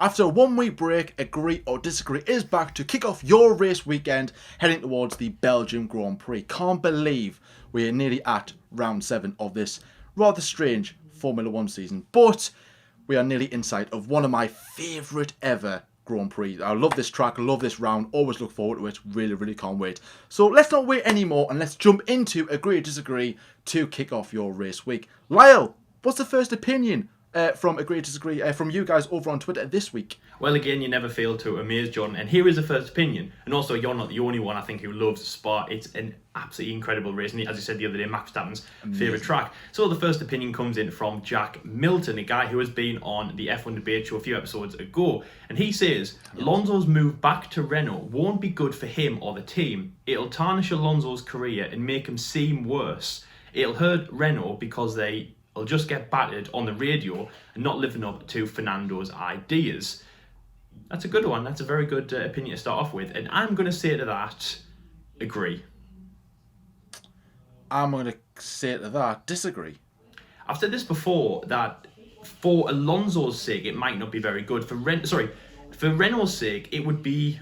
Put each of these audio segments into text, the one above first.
After a 1 week break, Agree or Disagree is back to kick off your race weekend heading towards the Belgian Grand Prix. Can't believe we're nearly at round 7 of this rather strange Formula 1 season, but we are nearly inside of one of my favourite ever Grand Prix. I love this track, love this round, always look forward to it, really can't wait. So let's not wait anymore and let's jump into Agree or Disagree to kick off your race week. Lyle, what's the first opinion from Agree or Disagree from you guys over on Twitter this week? Well, again, you never fail to amaze, John. And here is the first opinion. And also, you're not the only one, I think, who loves Spa. It's an absolutely incredible race. And as you said the other day, Max Verstappen's favourite track. So the first opinion comes in from Jack Milton, a guy who has been on the F1 debate show a few episodes ago. And he says, Alonso's move back to Renault won't be good for him or the team. It'll tarnish Alonso's career and make him seem worse. It'll hurt Renault because they'll just get battered on the radio and not living up to Fernando's ideas. That's a good one. That's a very good opinion to start off with. And I'm going to say to that, agree. I'm going to say to that, disagree. I've said this before, that for Alonso's sake, it might not be very good. For Renault's sake, it would be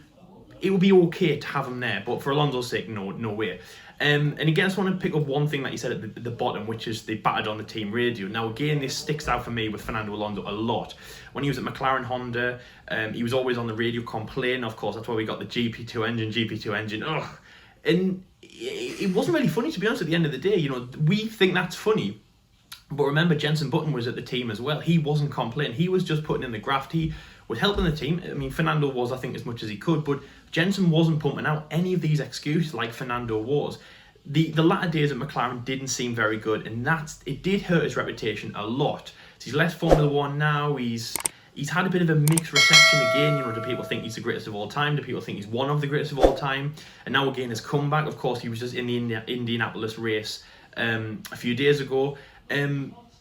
okay to have him there. But for Alonso's sake, no way. And again, I just want to pick up one thing that you said at the bottom, which is they battered on the team radio. Now, again, this sticks out for me with Fernando Alonso a lot. When he was at McLaren Honda, he was always on the radio complaining. Of course, that's why we got the GP2 engine. Ugh. And it wasn't really funny, to be honest, at the end of the day. You know, we think that's funny. But remember, Jenson Button was at the team as well. He wasn't complaining. He was just putting in the graft. He was helping the team. I mean, Fernando was, I think, as much as he could. But Jenson wasn't pumping out any of these excuses like Fernando was. The latter days at McLaren didn't seem very good, and it did hurt his reputation a lot. So he's left Formula 1 now. He's had a bit of a mixed reception again. You know, do people think he's the greatest of all time? Do people think he's one of the greatest of all time? And now again, his comeback. Of course, he was just in the Indianapolis race a few days ago.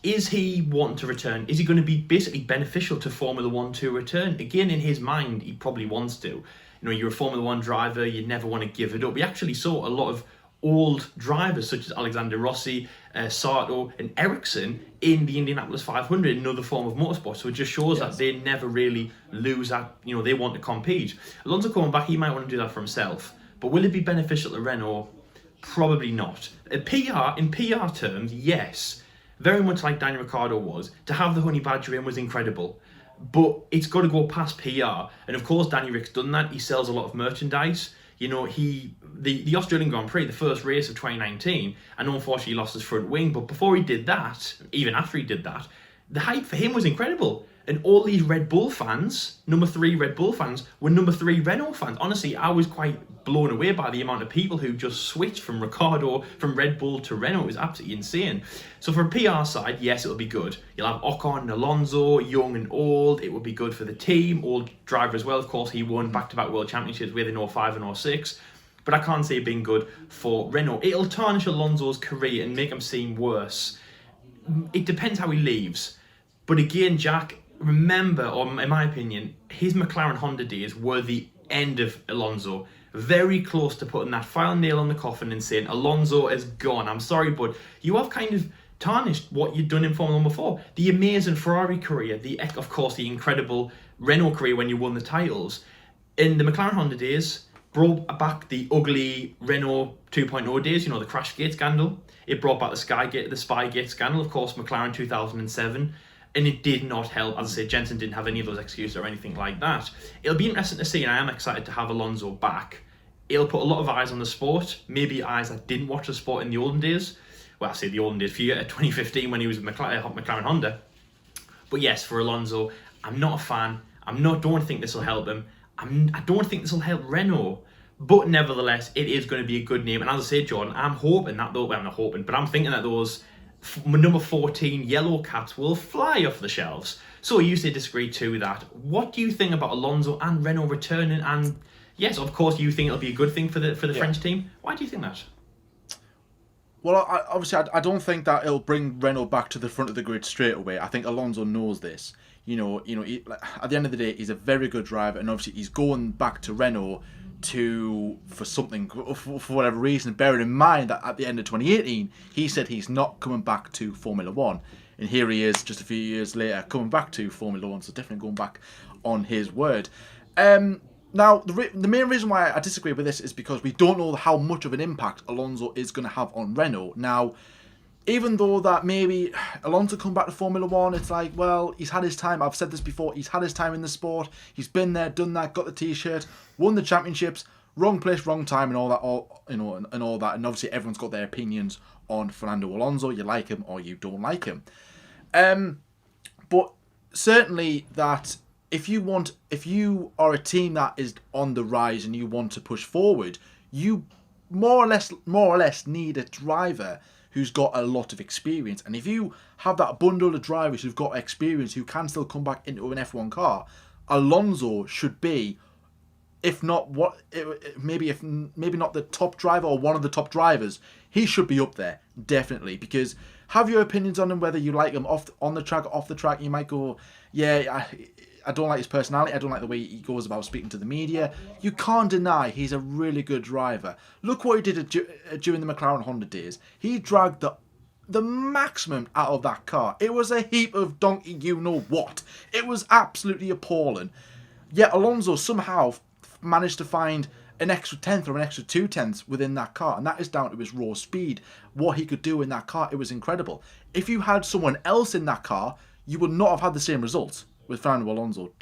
Is he wanting to return? Is he going to be basically beneficial to Formula 1 to return? Again, in his mind, he probably wants to. You know, you're a Formula 1 driver, you never want to give it up. We actually saw a lot of old drivers such as Alexander Rossi, Sato and Ericsson in the Indianapolis 500, another form of motorsport. So it just shows that they never really lose that, you know, they want to compete. Alonso coming back, he might want to do that for himself. But will it be beneficial to Renault? Probably not. In PR terms, yes. Very much like Daniel Ricciardo was. To have the honey badger in was incredible. But it's got to go past PR. And of course, Danny Rick's done that. He sells a lot of merchandise. You know, the Australian Grand Prix, the first race of 2019, and unfortunately lost his front wing. But before he did that, even after he did that, the hype for him was incredible. And all these Red Bull fans, number 3 Red Bull fans, were number 3 Renault fans. Honestly, I was quite blown away by the amount of people who just switched from Red Bull to Renault. It was absolutely insane. So for a PR side, yes, it'll be good. You'll have Ocon and Alonso, young and old. It will be good for the team. Old driver as well, of course. He won back-to-back World Championships with in 05 and 06. But I can't see it being good for Renault. It'll tarnish Alonso's career and make him seem worse. It depends how he leaves. But again, Jack, remember, or in my opinion, his McLaren Honda days were the end of Alonso. Very close to putting that final nail on the coffin and saying, Alonso is gone. I'm sorry, but you have kind of tarnished what you'd done in Formula 1 before. The amazing Ferrari career, of course, the incredible Renault career when you won the titles. In the McLaren Honda days, brought back the ugly Renault 2.0 days, you know, the Crashgate scandal. It brought back the Spygate scandal, of course, McLaren 2007. And it did not help. As I said, Jenson didn't have any of those excuses or anything like that. It'll be interesting to see, and I am excited to have Alonso back. It'll put a lot of eyes on the sport, maybe eyes that didn't watch the sport in the olden days. Well, I say the olden days, 2015 when he was with McLaren Honda. But yes, for Alonso, I'm not a fan. Don't think this will help him. I don't think this will help Renault. But nevertheless, it is going to be a good name. And as I said, Jordan, I'm hoping that I'm thinking that those number 14 yellow caps will fly off the shelves. So you say disagree to that. What do you think about Alonso and Renault returning? And yes, of course, you think it'll be a good thing for the French team. Why do you think that? Well, I don't think that it'll bring Renault back to the front of the grid straight away. I think Alonso knows this. You know, at the end of the day, he's a very good driver, and obviously he's going back to Renault for something, for whatever reason, bearing in mind that at the end of 2018 he said he's not coming back to Formula 1, and here he is just a few years later coming back to Formula 1, so definitely going back on his word. Now, the main reason why I disagree with this is because we don't know how much of an impact Alonso is going to have on Renault. Now, even though that maybe Alonso come back to Formula 1, it's like, well, he's had his time. I've said this before. He's had his time in the sport. He's been there, done that, got the T-shirt, won the championships, wrong place, wrong time, and all that, and all that. And obviously, everyone's got their opinions on Fernando Alonso. You like him or you don't like him. But certainly that if you are a team that is on the rise and you want to push forward, you more or less need a driver who's got a lot of experience. And if you have that bundle of drivers who've got experience who can still come back into an F1 car, Alonso should be, if not maybe not the top driver or one of the top drivers, he should be up there definitely. Because have your opinions on him, whether you like him on the track or off the track. You might go, yeah, I don't like his personality. I don't like the way he goes about speaking to the media. You can't deny he's a really good driver. Look what he did during the McLaren Honda days. He dragged the maximum out of that car. It was a heap of donkey you-know-what. It was absolutely appalling. Yet Alonso somehow managed to find an extra tenth or an extra 2/10 within that car, and that is down to his raw speed. What he could do in that car, it was incredible. If you had someone else in that car, you would not have had the same results with Fernando Alonso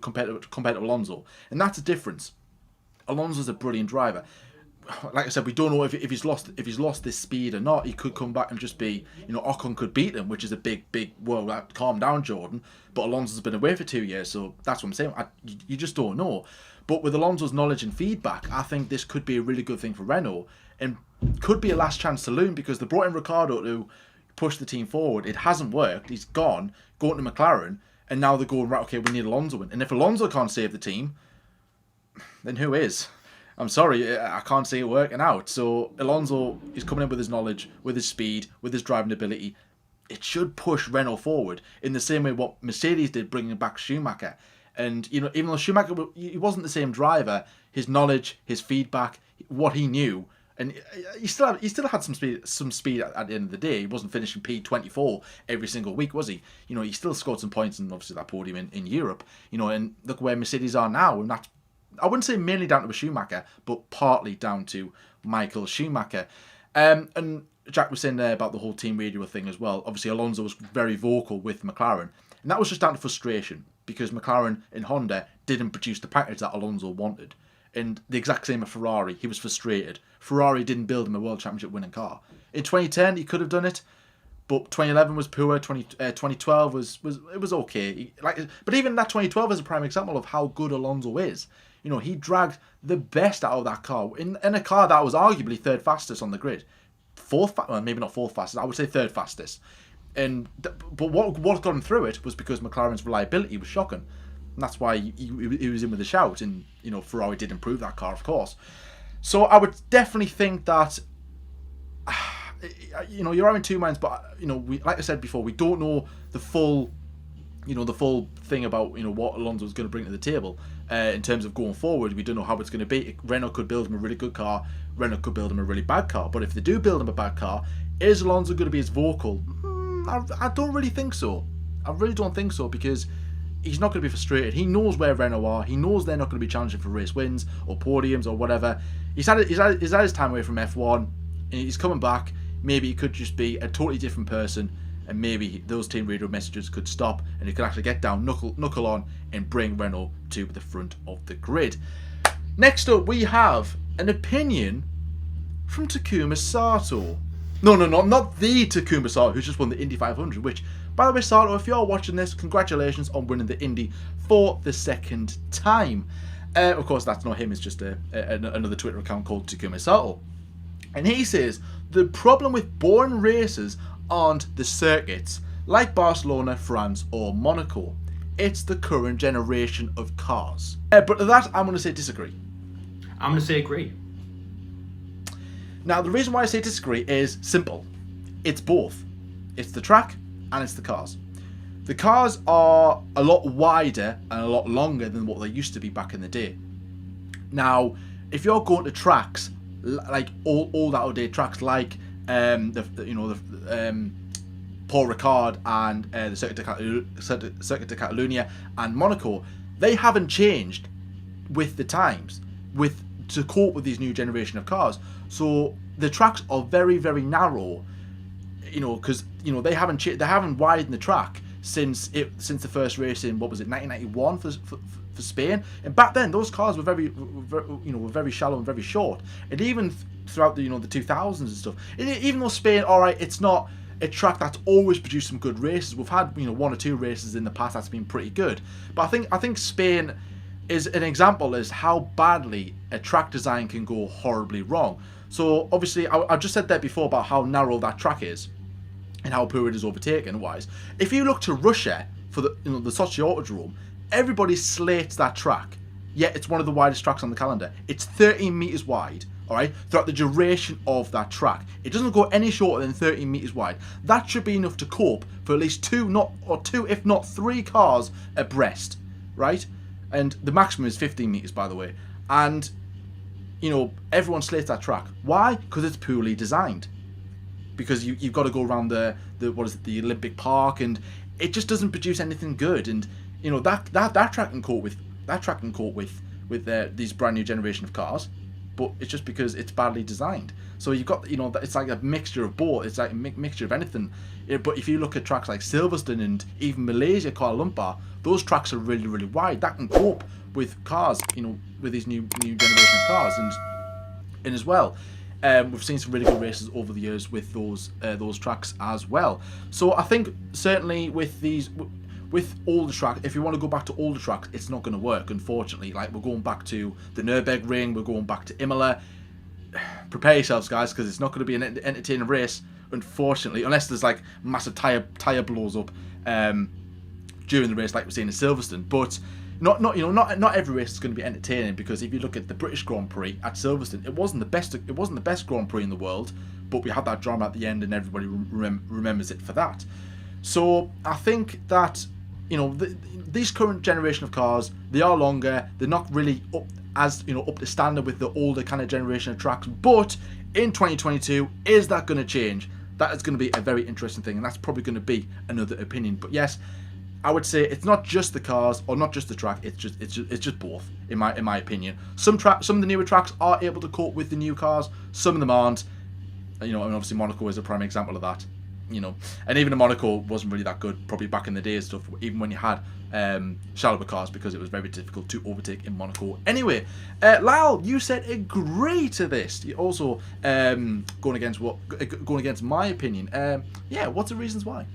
compared to Alonso, and that's the difference. Alonso's a brilliant driver. Like I said, we don't know if he's lost this speed or not. He could come back and just be, Ocon could beat him, which is a big whoa. Calm down, Jordan. But Alonso's been away for 2 years, so that's what I'm saying. You just don't know. But with Alonso's knowledge and feedback, I think this could be a really good thing for Renault, and could be a last chance saloon, because they brought in Ricciardo to push the team forward. It hasn't worked. He's going to McLaren, and now they're going, right, okay, we need Alonso in. And if Alonso can't save the team, then who is? I'm sorry, I can't see it working out. So Alonso is coming in with his knowledge, with his speed, with his driving ability. It should push Renault forward in the same way what Mercedes did, bringing back Schumacher. And even though Schumacher, he wasn't the same driver, his knowledge, his feedback, what he knew, and he still had some speed at the end of the day. He wasn't finishing P24 every single week, was he? He still scored some points, and obviously that podium in Europe. And look where Mercedes are now, and that's, I wouldn't say mainly down to Schumacher, but partly down to Michael Schumacher. And Jack was saying there about the whole team radio thing as well. Obviously, Alonso was very vocal with McLaren, and that was just down to frustration, because McLaren and Honda didn't produce the package that Alonso wanted. And the exact same with Ferrari. He was frustrated. Ferrari didn't build him a World Championship winning car. In 2010, he could have done it, but 2011 was poor. 2012 was okay. But even that 2012 is a prime example of how good Alonso is. He dragged the best out of that car in a car that was arguably third fastest on the grid. Maybe not fourth fastest. I would say third fastest. But what got him through it was because McLaren's reliability was shocking. And that's why he was in with a shout. And, Ferrari did improve that car, of course. So I would definitely think that, you're having two minds. But, like I said before, we don't know the full thing about, what Alonso's going to bring to the table. In terms of going forward, we don't know how it's going to be. Renault could build him a really good car. Renault could build him a really bad car. But if they do build him a bad car, is Alonso going to be as vocal? I don't really think so. I really don't think so, because he's not going to be frustrated. He knows where Renault are. He knows they're not going to be challenging for race wins or podiums or whatever. He's had his time away from F1, and he's coming back. Maybe he could just be a totally different person, and maybe those team radio messages could stop, and he could actually get down, knuckle on, and bring Renault to the front of the grid. Next up, we have an opinion from Takuma Sato. No, not the Takuma Sato, who's just won the Indy 500, which, by the way, Sato, if you're watching this, congratulations on winning the Indy for the second time. Of course, that's not him, it's just another Twitter account called Takuma Sato. And he says, the problem with boring races aren't the circuits, like Barcelona, France, or Monaco. It's the current generation of cars. But to that, I'm going to say disagree. I'm going to say agree. Now, the reason why I say disagree is simple. It's both. It's the track and it's the cars. The cars are a lot wider and a lot longer than what they used to be back in the day. Now, if you're going to tracks like old out of date tracks like Paul Ricard and the Circuit de Catalunya and Monaco, they haven't changed with the times, to cope with these new generation of cars. So the tracks are very, very narrow, because they haven't widened the track since the first race in, what was it, 1991 for Spain. And back then those cars were very shallow and very short. And even throughout the 2000s and stuff, even though Spain, all right, it's not a track that's always produced some good races. We've had one or two races in the past that's been pretty good, but I think Spain is an example as how badly a track design can go horribly wrong. So obviously I just said that before about how narrow that track is and how poor it is overtaken wise. If you look to Russia for the Sochi Autodrome, everybody slates that track, yet it's one of the widest tracks on the calendar. It's 13 meters wide, all right, throughout the duration of that track. It doesn't go any shorter than 13 meters wide. That should be enough to cope for at least two if not three cars abreast, right? And the maximum is 15 meters, by the way. And everyone slates that track. Why? Because it's poorly designed. Because you've got to go around the Olympic Park, and it just doesn't produce anything good. And that track can cope with these brand new generation of cars, but it's just because it's badly designed. So you've got it's like a mixture of both. It's like a mixture of anything. But if you look at tracks like Silverstone and even Malaysia, Kuala Lumpur, those tracks are really, really wide. That can cope with cars, with these new generation of cars, and as well, we've seen some really good races over the years with those tracks as well. So I think certainly with older tracks, if you want to go back to older tracks, it's not going to work, unfortunately. Like, we're going back to the Nürburgring, we're going back to Imola. Prepare yourselves, guys, because it's not going to be an entertaining race, unfortunately, unless there's like massive tire blows up during the race, like we're seeing in Silverstone. But not every race is going to be entertaining, because if you look at the British Grand Prix at Silverstone, it wasn't the best Grand Prix in the world, but we had that drama at the end, and everybody remembers it for that. So I think that these current generation of cars, they are longer, they're not really up to standard with the older kind of generation of tracks. But in 2022, is that going to change? That is going to be a very interesting thing, and that's probably going to be another opinion. But yes, I would say it's not just the cars or not just the track. It's just both, in my opinion. Some of the newer tracks are able to cope with the new cars. Some of them aren't. And obviously Monaco is a prime example of that. And even in Monaco wasn't really that good, probably back in the day and stuff, even when you had shallower cars, because it was very difficult to overtake in Monaco. Anyway, Lyle, you said agree to this. You also going against my opinion. What's the reasons why?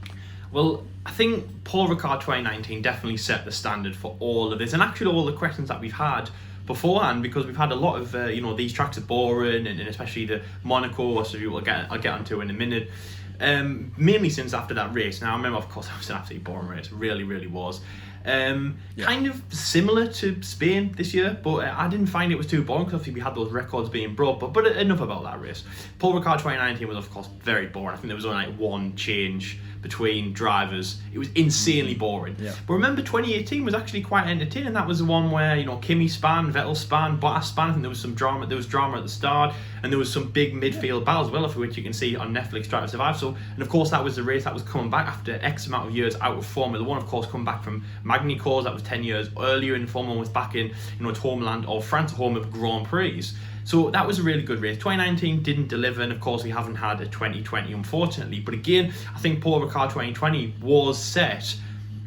Well, I think Paul Ricard 2019 definitely set the standard for all of this, and actually all the questions that we've had beforehand, because we've had a lot of these tracks are boring, and especially the Monaco, so I'll get onto in a minute. Mainly since after that race. Now I remember, of course, it was an absolutely boring race. Really, really was. Kind of similar to Spain this year, but I didn't find it was too boring, because obviously we had those records being broke. But enough about that race. Paul Ricard 2019 was, of course, very boring. I think there was only like one change between drivers. It was insanely boring. Yeah. But remember, 2018 was actually quite entertaining. That was the one where Kimi span, Vettel span, Bottas span. I think there was some drama. There was drama at the start, and there was some big midfield battles as well, for which you can see on Netflix Drive to Survive. So, and of course, that was the race that was coming back after X amount of years out of Formula One. Of course, coming back from Magny Cause, that was 10 years earlier in Formula One, was back in its homeland of France, home of Grand Prix. So that was a really good race. 2019 didn't deliver, and of course we haven't had a 2020, unfortunately. But again, I think Paul Ricard 2020 was set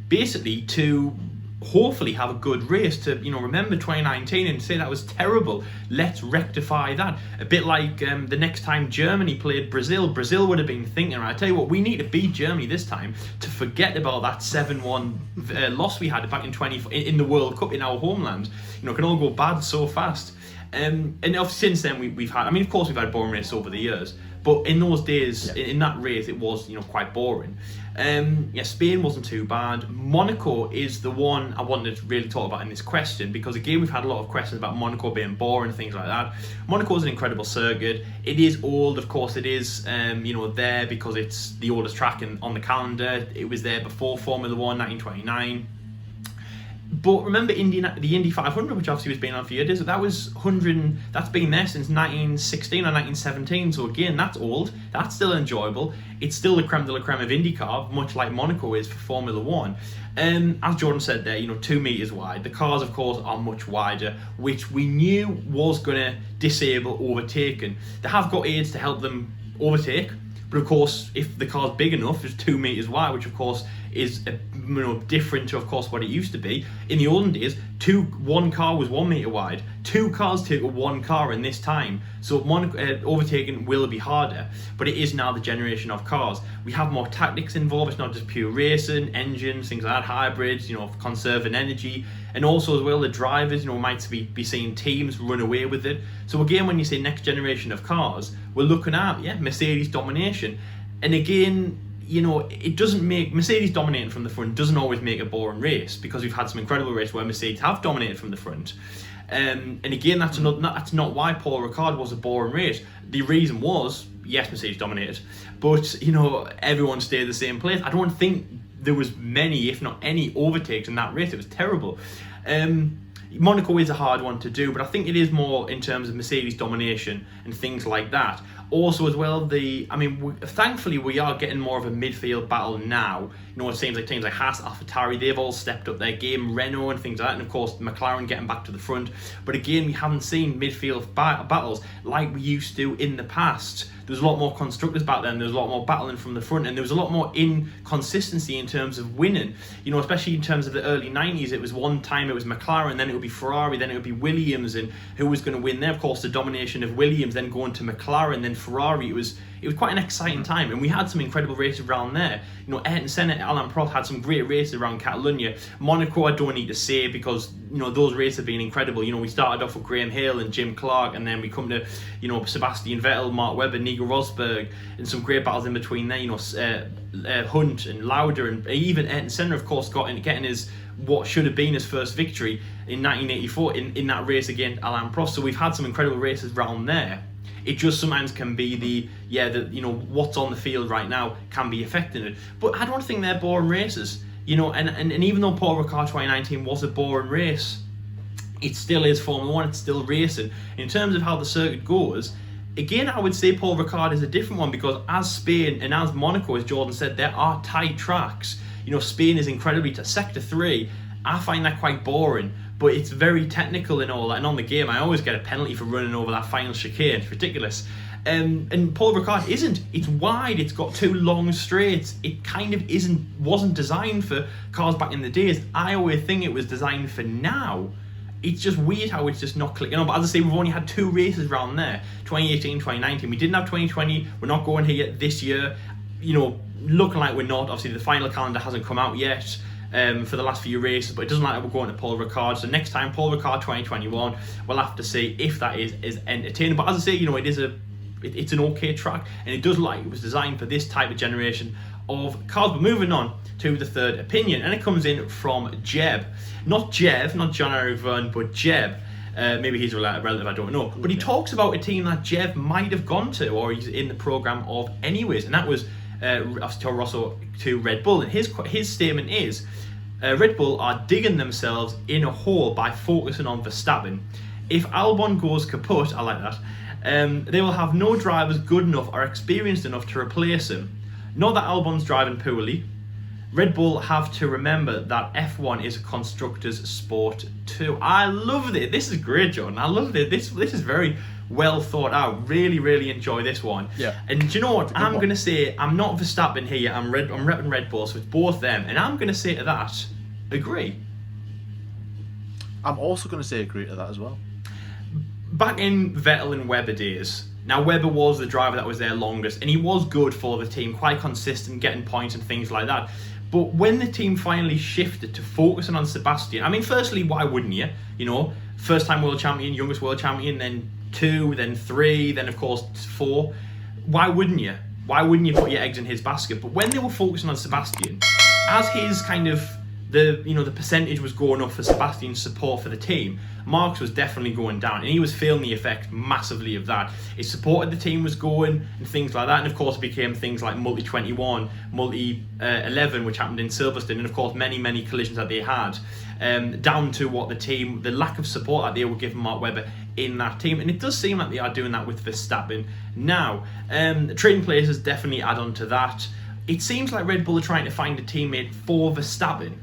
basically to hopefully have a good race, to remember 2019 and say that was terrible. Let's rectify that. A bit like the next time Germany played Brazil would have been thinking, right, I tell you what, we need to beat Germany this time to forget about that 7-1 loss we had back in the World Cup in our homeland. It can all go bad so fast. And since then we've had, of course we've had boring races over the years, but in those days, in that race, it was quite boring. Spain wasn't too bad. Monaco is the one I wanted to really talk about in this question, because again we've had a lot of questions about Monaco being boring and things like that. Monaco is an incredible circuit. It is old, of course it is. There because it's the oldest track on the calendar. It was there before Formula One, 1929. But remember the Indy 500, which obviously was being on for years, that was 100. That's been there since 1916 or 1917. So again, that's old. That's still enjoyable. It's still the creme de la creme of IndyCar, much like Monaco is for Formula One. As Jordan said there, 2 meters wide. The cars, of course, are much wider, which we knew was going to disable overtaking. They have got aids to help them overtake. But of course, if the car's big enough, it's 2 meters wide, which of course is different to, of course, what it used to be. In the olden days, one car was 1 meter wide. 2 cars take one car in this time, so overtaking will be harder. But it is now the generation of cars. We have more tactics involved. It's not just pure racing, engines, things like that, hybrids, conserving energy, and also as well the drivers. Might be seeing teams run away with it. So again, when you say next generation of cars, we're looking at Mercedes domination, and again, it doesn't make Mercedes dominating from the front doesn't always make a boring race, because we've had some incredible races where Mercedes have dominated from the front. And again, that's not why Paul Ricard was a boring race. The reason was, yes, Mercedes dominated, but everyone stayed the same place. I don't think there was many, if not any, overtakes in that race. It was terrible. Monaco is a hard one to do, but I think it is more in terms of Mercedes domination and things like that. Also, as well, thankfully we are getting more of a midfield battle now. It seems like teams like Haas, AlphaTauri, they've all stepped up their game, Renault and things like that, and of course McLaren getting back to the front. But again, we haven't seen midfield battles like we used to in the past. There was a lot more constructors back then, there was a lot more battling from the front, and there was a lot more inconsistency in terms of winning. Especially in terms of the early 90s, it was one time it was McLaren, then it would be Ferrari, then it would be Williams, and who was going to win there? Of course, the domination of Williams, then going to McLaren, then Ferrari. It was quite an exciting time, and we had some incredible races around there. Ayrton Senna, Alain Prost had some great races around Catalonia. Monaco, I don't need to say, because those races have been incredible. We started off with Graham Hill and Jim Clark, and then we come to Sebastian Vettel, Mark Webber, Nico Rosberg, and some great battles in between there. Hunt and Lauda, and even Ayrton Senna, of course, getting his what should have been his first victory in 1984 in that race against Alain Prost. So we've had some incredible races around there. It just sometimes can be what's on the field right now can be affecting it. But I don't think they're boring races. And even though Paul Ricard 2019 was a boring race, it still is Formula One, it's still racing. In terms of how the circuit goes, again, I would say Paul Ricard is a different one, because as Spain and as Monaco, as Jordan said, there are tight tracks. Spain is incredibly to Sector 3. I find that quite boring, but it's very technical and all that. And on the game, I always get a penalty for running over that final chicane. It's ridiculous. And Paul Ricard isn't. It's wide. It's got 2 long straights. It kind of wasn't designed for cars back in the days. I always think it was designed for now. It's just weird how it's just not clicking on. But as I say, we've only had 2 races around there, 2018, 2019. We didn't have 2020. We're not going here yet this year. Looking like we're not. Obviously, the final calendar hasn't come out yet for the last few races, but it doesn't look like we're going to Paul Ricard. So next time, Paul Ricard 2021, we'll have to see if that is entertaining. But as I say, it's an okay track, and it does look like it was designed for this type of generation of cars. But moving on to the third opinion, and it comes in from Jeb. Not John Eric Verne, but Jeb. Maybe he's a relative, I don't know. But he talks about a team that Jeb might have gone to, or he's in the programme of anyways, and that was Toro Rosso to Red Bull. And his statement is, Red Bull are digging themselves in a hole by focusing on Verstappen. If Albon goes kaput, I like that, they will have no drivers good enough or experienced enough to replace him. Not that Albon's driving poorly. Red Bull have to remember that F1 is a constructors' sport too. I love it. This is great, John. I love it. This is very well thought out. Really, really enjoy this one. Yeah. And do you know what? I'm going to say, I'm not Verstappen here. I'm repping Red Bull, so it's both them. And I'm going to say to that, agree. I'm also going to say agree to that as well. Back in Vettel and Webber days, now Webber was the driver that was there longest, and he was good for the team, quite consistent, getting points and things like that. But when the team finally shifted to focusing on Sebastian, I mean, firstly, why wouldn't you? First time world champion, youngest world champion, then 2, then 3, then of course 4. Why wouldn't you? Why wouldn't you put your eggs in his basket? But when they were focusing on Sebastian, as his kind of the percentage was going up for Sebastian's support for the team. Mark's was definitely going down, and he was feeling the effect massively of that. His support of the team was going and things like that, and of course it became things like multi 21, multi 11, which happened in Silverstone, and of course many collisions that they had, down to the lack of support that they were giving Mark Webber in that team. And it does seem like they are doing that with Verstappen now. Trading places definitely add on to that. It seems like Red Bull are trying to find a teammate for Verstappen.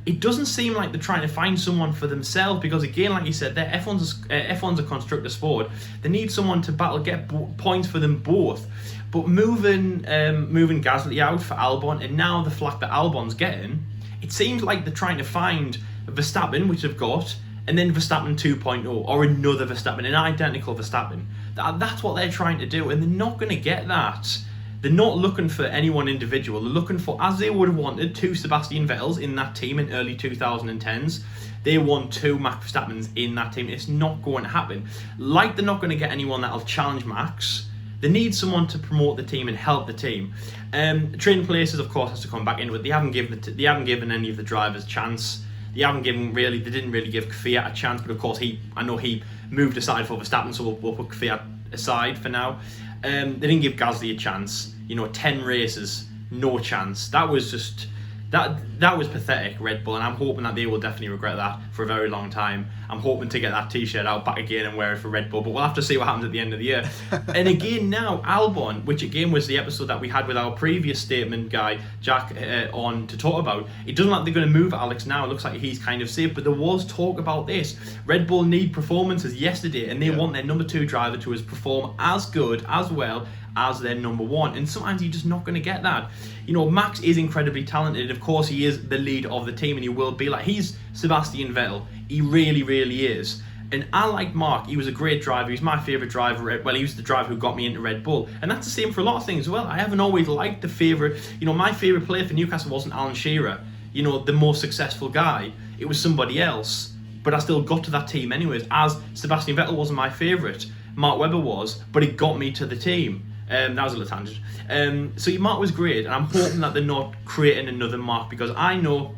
It doesn't seem like they're trying to find someone for themselves, because again, like you said, F1's a constructor sport. They need someone to get points for them both. But moving Gasly out for Albon, and now the flack that Albon's getting, it seems like they're trying to find Verstappen, which they've got, and then Verstappen 2.0, or another Verstappen, an identical Verstappen. That's what they're trying to do, and they're not going to get that. They're not looking for anyone individual. They're looking for, as they would have wanted, 2 Sebastian Vettels in that team in early 2010s. They want 2 Max Verstappens in that team. It's not going to happen. Like they're not going to get anyone that'll challenge Max. They need someone to promote the team and help the team. Trading places, of course, has to come back into it. They haven't given any of the drivers a chance. They didn't really give Kvyat a chance, but of course I know he moved aside for Verstappen, so we'll put Kvyat aside for now. They didn't give Gasly a chance. 10 races, no chance. That was just that was pathetic, Red Bull, and I'm hoping that they will definitely regret that for a very long time. I'm hoping to get that t-shirt out back again and wear it for Red Bull, but we'll have to see what happens at the end of the year. And again now, Albon, which again was the episode that we had with our previous statement guy, Jack, on to talk about. It doesn't look like they're going to move Alex now. It looks like he's kind of safe, but there was talk about this. Red Bull need performances yesterday, and they want their number 2 driver to perform as good, as well as their number 1, and sometimes you're just not going to get that. Max is incredibly talented. Of course, he is the leader of the team, and he will be. Like, he's Sebastian Vettel. He really is. And I like Mark. He was a great driver. He's my favourite driver. Well, he was the driver who got me into Red Bull. And that's the same for a lot of things as well. I haven't always liked the favourite. My favourite player for Newcastle wasn't Alan Shearer, the most successful guy. It was somebody else. But I still got to that team anyways, as Sebastian Vettel wasn't my favourite. Mark Webber was, but it got me to the team. That was a little tangent. So Mark was great, and I'm hoping that they're not creating another Mark, because I know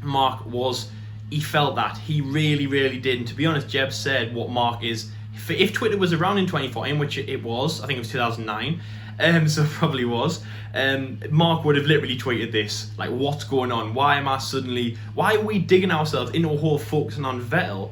Mark he felt that. He really did. And to be honest, Jeb said what Mark is. If Twitter was around in 2014, which it was, I think it was 2009, so it probably was, Mark would have literally tweeted this, like, what's going on? Why are we digging ourselves into a hole focusing on Vettel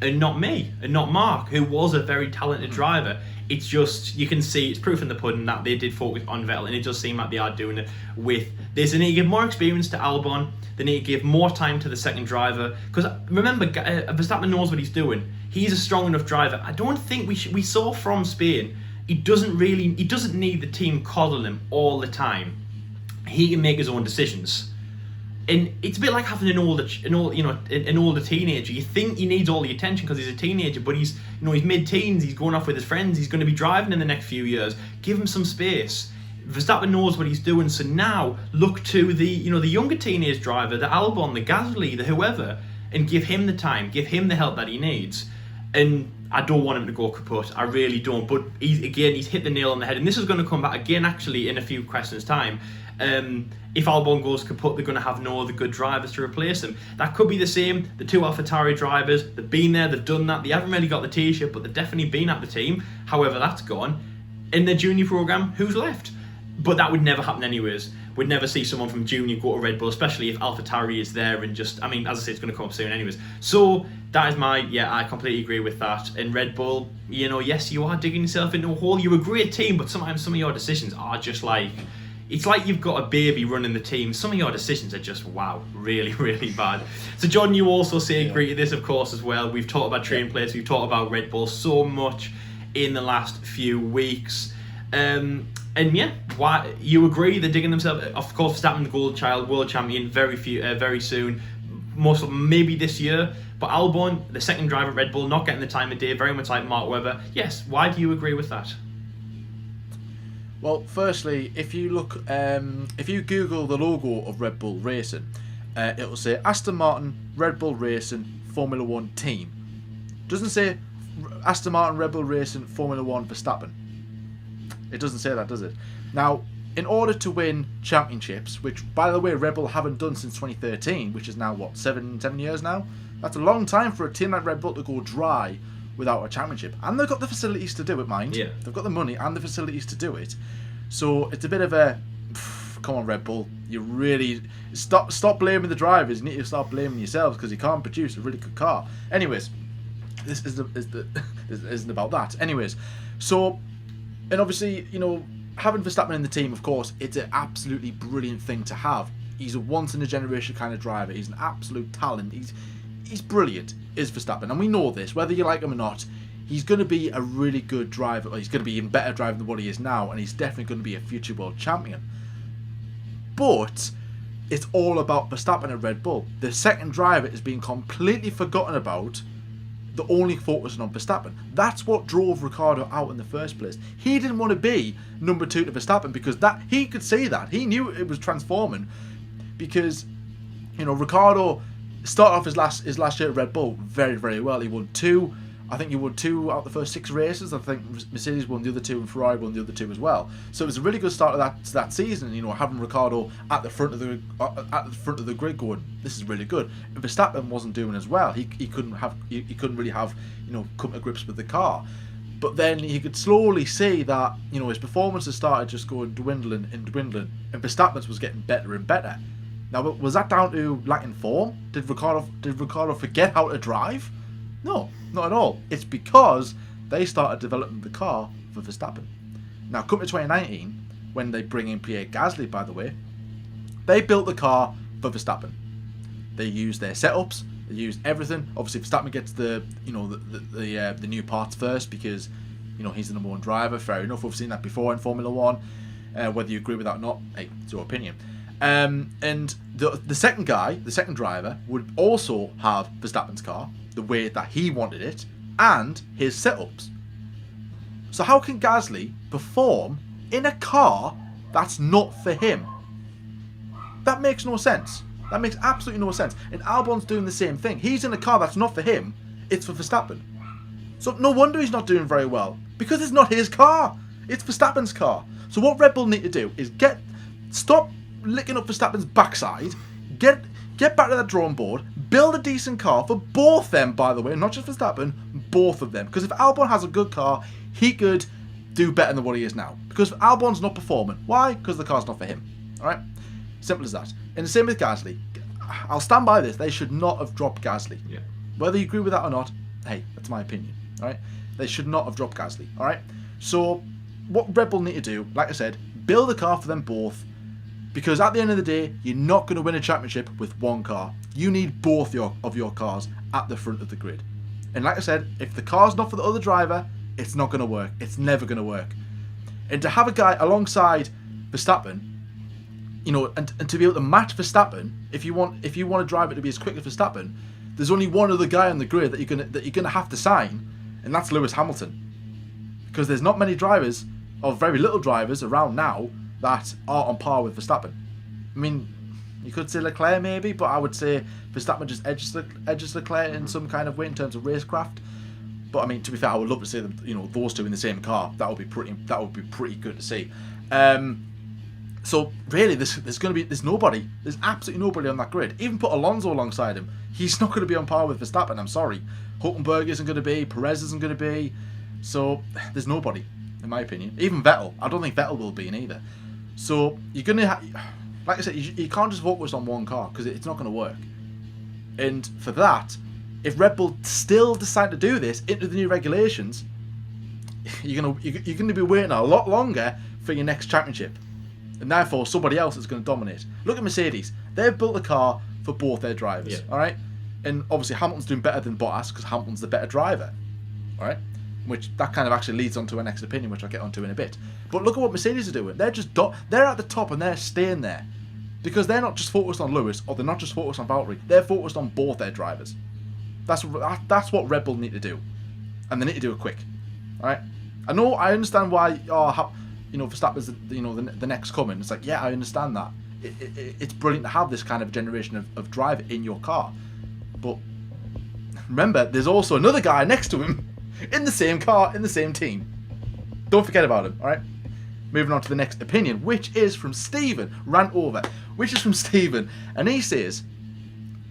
and not me, and not Mark, who was a very talented driver? It's just, you can see, it's proof in the pudding that they did focus on Vettel, and it does seem like they are doing it with this. They need to give more experience to Albon. They need to give more time to the second driver, because remember, Verstappen knows what he's doing. He's a strong enough driver. I don't think we saw from Spain, he doesn't need the team coddling him all the time. He can make his own decisions. And it's a bit like having an older teenager. You think he needs all the attention because he's a teenager, but he's mid-teens. He's going off with his friends. He's going to be driving in the next few years. Give him some space. Verstappen knows what he's doing. So now look to the younger teenage driver, the Albon, the Gasly, the whoever, and give him the time. Give him the help that he needs. And I don't want him to go kaput. I really don't. But he's hit the nail on the head. And this is going to come back again, actually, in a few questions' time. If Albon goes kaput, they're going to have no other good drivers to replace him. That could be the same. The 2 AlphaTauri drivers, they've been there, they've done that. They haven't really got the t-shirt, but they've definitely been at the team. However, that's gone. In their junior program, who's left? But that would never happen anyways. We'd never see someone from junior go to Red Bull, especially if AlphaTauri is there and just, as I say, it's going to come up soon anyways. So that is I completely agree with that. And Red Bull, yes, you are digging yourself into a hole. You're a great team, but sometimes some of your decisions are just like, it's like you've got a baby running the team. Some of your decisions are just, wow, really bad. So John, you also agree to this, of course, as well. We've talked about train plates, we've talked about Red Bull so much in the last few weeks. And why you agree they're digging themselves? Of course, Verstappen, the golden child, world champion, very soon, most maybe this year. But Albon, the second driver at Red Bull, not getting the time of day, very much like Mark Webber. Yes, why do you agree with that? Well, firstly, if you Google the logo of Red Bull Racing, it will say Aston Martin, Red Bull Racing, Formula 1 team. It doesn't say Aston Martin, Red Bull Racing, Formula 1 Verstappen. It doesn't say that, does it? Now, in order to win championships, which, by the way, Red Bull haven't done since 2013, which is now, what, seven years now? That's a long time for a team like Red Bull to go dry without a championship. And they've got the facilities to do it, mind. Yeah. They've got the money and the facilities to do it. So it's a bit of a, come on, Red Bull, you really, stop blaming the drivers. You need to start blaming yourselves because you can't produce a really good car. Anyways, this isn't about that. Anyways, so, and obviously, you know, having Verstappen in the team, of course, it's an absolutely brilliant thing to have. He's a once-in-a-generation kind of driver. He's an absolute talent. He's brilliant, is Verstappen. And we know this, whether you like him or not. He's going to be a really good driver. Or he's going to be even better driver than what he is now. And he's definitely going to be a future world champion. But it's all about Verstappen and Red Bull. The second driver is being completely forgotten about. They're only focusing on Verstappen. That's what drove Ricciardo out in the first place. He didn't want to be number 2 to Verstappen because that he could see that. He knew it was transforming because, you know, Ricciardo started off his last year at Red Bull very, very well. He won 2. I think he won 2 out of the first 6 races. I think Mercedes won the other 2 and Ferrari won the other 2 as well. So it was a really good start of that season. You know, having Ricciardo at the front of the grid going, this is really good. And Verstappen wasn't doing as well. He couldn't really have, you know, come to grips with the car. But then he could slowly see that, you know, his performances started just going dwindling, and Verstappen's was getting better and better. Now, was that down to lacking form? Did Ricciardo forget how to drive? No, not at all. It's because they started developing the car for Verstappen. Now, come to 2019, when they bring in Pierre Gasly, by the way, they built the car for Verstappen. They used their setups, they used everything. Obviously, Verstappen gets the new parts first because, you know, he's the number 1 driver. Fair enough. We've seen that before in Formula 1. Whether you agree with that or not, hey, it's your opinion. And the second driver, would also have Verstappen's car, the way that he wanted it, and his setups. So how can Gasly perform in a car that's not for him? That makes no sense. That makes absolutely no sense. And Albon's doing the same thing. He's in a car that's not for him, it's for Verstappen. So no wonder he's not doing very well, because it's not his car, it's Verstappen's car. So what Red Bull need to do is stop licking up Verstappen's backside, get back to the drawing board, build a decent car for both them, by the way, not just Verstappen, both of them. Because if Albon has a good car, he could do better than what he is now. Because Albon's not performing. Why? Because the car's not for him. Alright? Simple as that. And the same with Gasly. I'll stand by this. They should not have dropped Gasly. Yeah. Whether you agree with that or not, hey, that's my opinion. Alright? They should not have dropped Gasly. Alright? So, what Red Bull need to do, like I said, build a car for them both. Because at the end of the day, you're not going to win a championship with one car. You need both of your cars at the front of the grid. And like I said, if the car's not for the other driver, it's not going to work. It's never going to work. And to have a guy alongside Verstappen, you know, and to be able to match Verstappen, if you want a driver to be as quick as Verstappen, there's only one other guy on the grid that you're gonna have to sign, and that's Lewis Hamilton. Because there's not many drivers, or very little drivers around now, that are on par with Verstappen. I mean, you could say Leclerc maybe, but I would say Verstappen just edges Leclerc in some kind of way in terms of racecraft. But I mean, to be fair, I would love to see them, you know, those two in the same car. That would be pretty good to see. So really, there's nobody. There's absolutely nobody on that grid. Even put Alonso alongside him, he's not going to be on par with Verstappen. I'm sorry. Hulkenberg isn't going to be. Perez isn't going to be. So there's nobody, in my opinion. Even Vettel, I don't think Vettel will be in either. So you're going to, like I said, you can't just focus on one car because it's not going to work. And for that, if Red Bull still decide to do this into the new regulations, you're going to be waiting a lot longer for your next championship. And therefore, somebody else is going to dominate. Look at Mercedes. They've built a car for both their drivers. Yeah. All right? And obviously, Hamilton's doing better than Bottas because Hamilton's the better driver. All right? Which that kind of actually leads on to our next opinion, which I'll get onto in a bit. But look at what Mercedes are doing. They're at the top and they're staying there. Because they're not just focused on Lewis, or they're not just focused on Valtteri. They're focused on both their drivers. That's what Red Bull need to do. And they need to do it quick. All right? I understand why Verstappen's the next coming. It's like, yeah, I understand that. It's brilliant to have this kind of generation of driver in your car. But remember, there's also another guy next to him in the same car, in the same team. Don't forget about him, alright? moving on to the next opinion, which is from Stephen, rant over, which is from Stephen, and he says,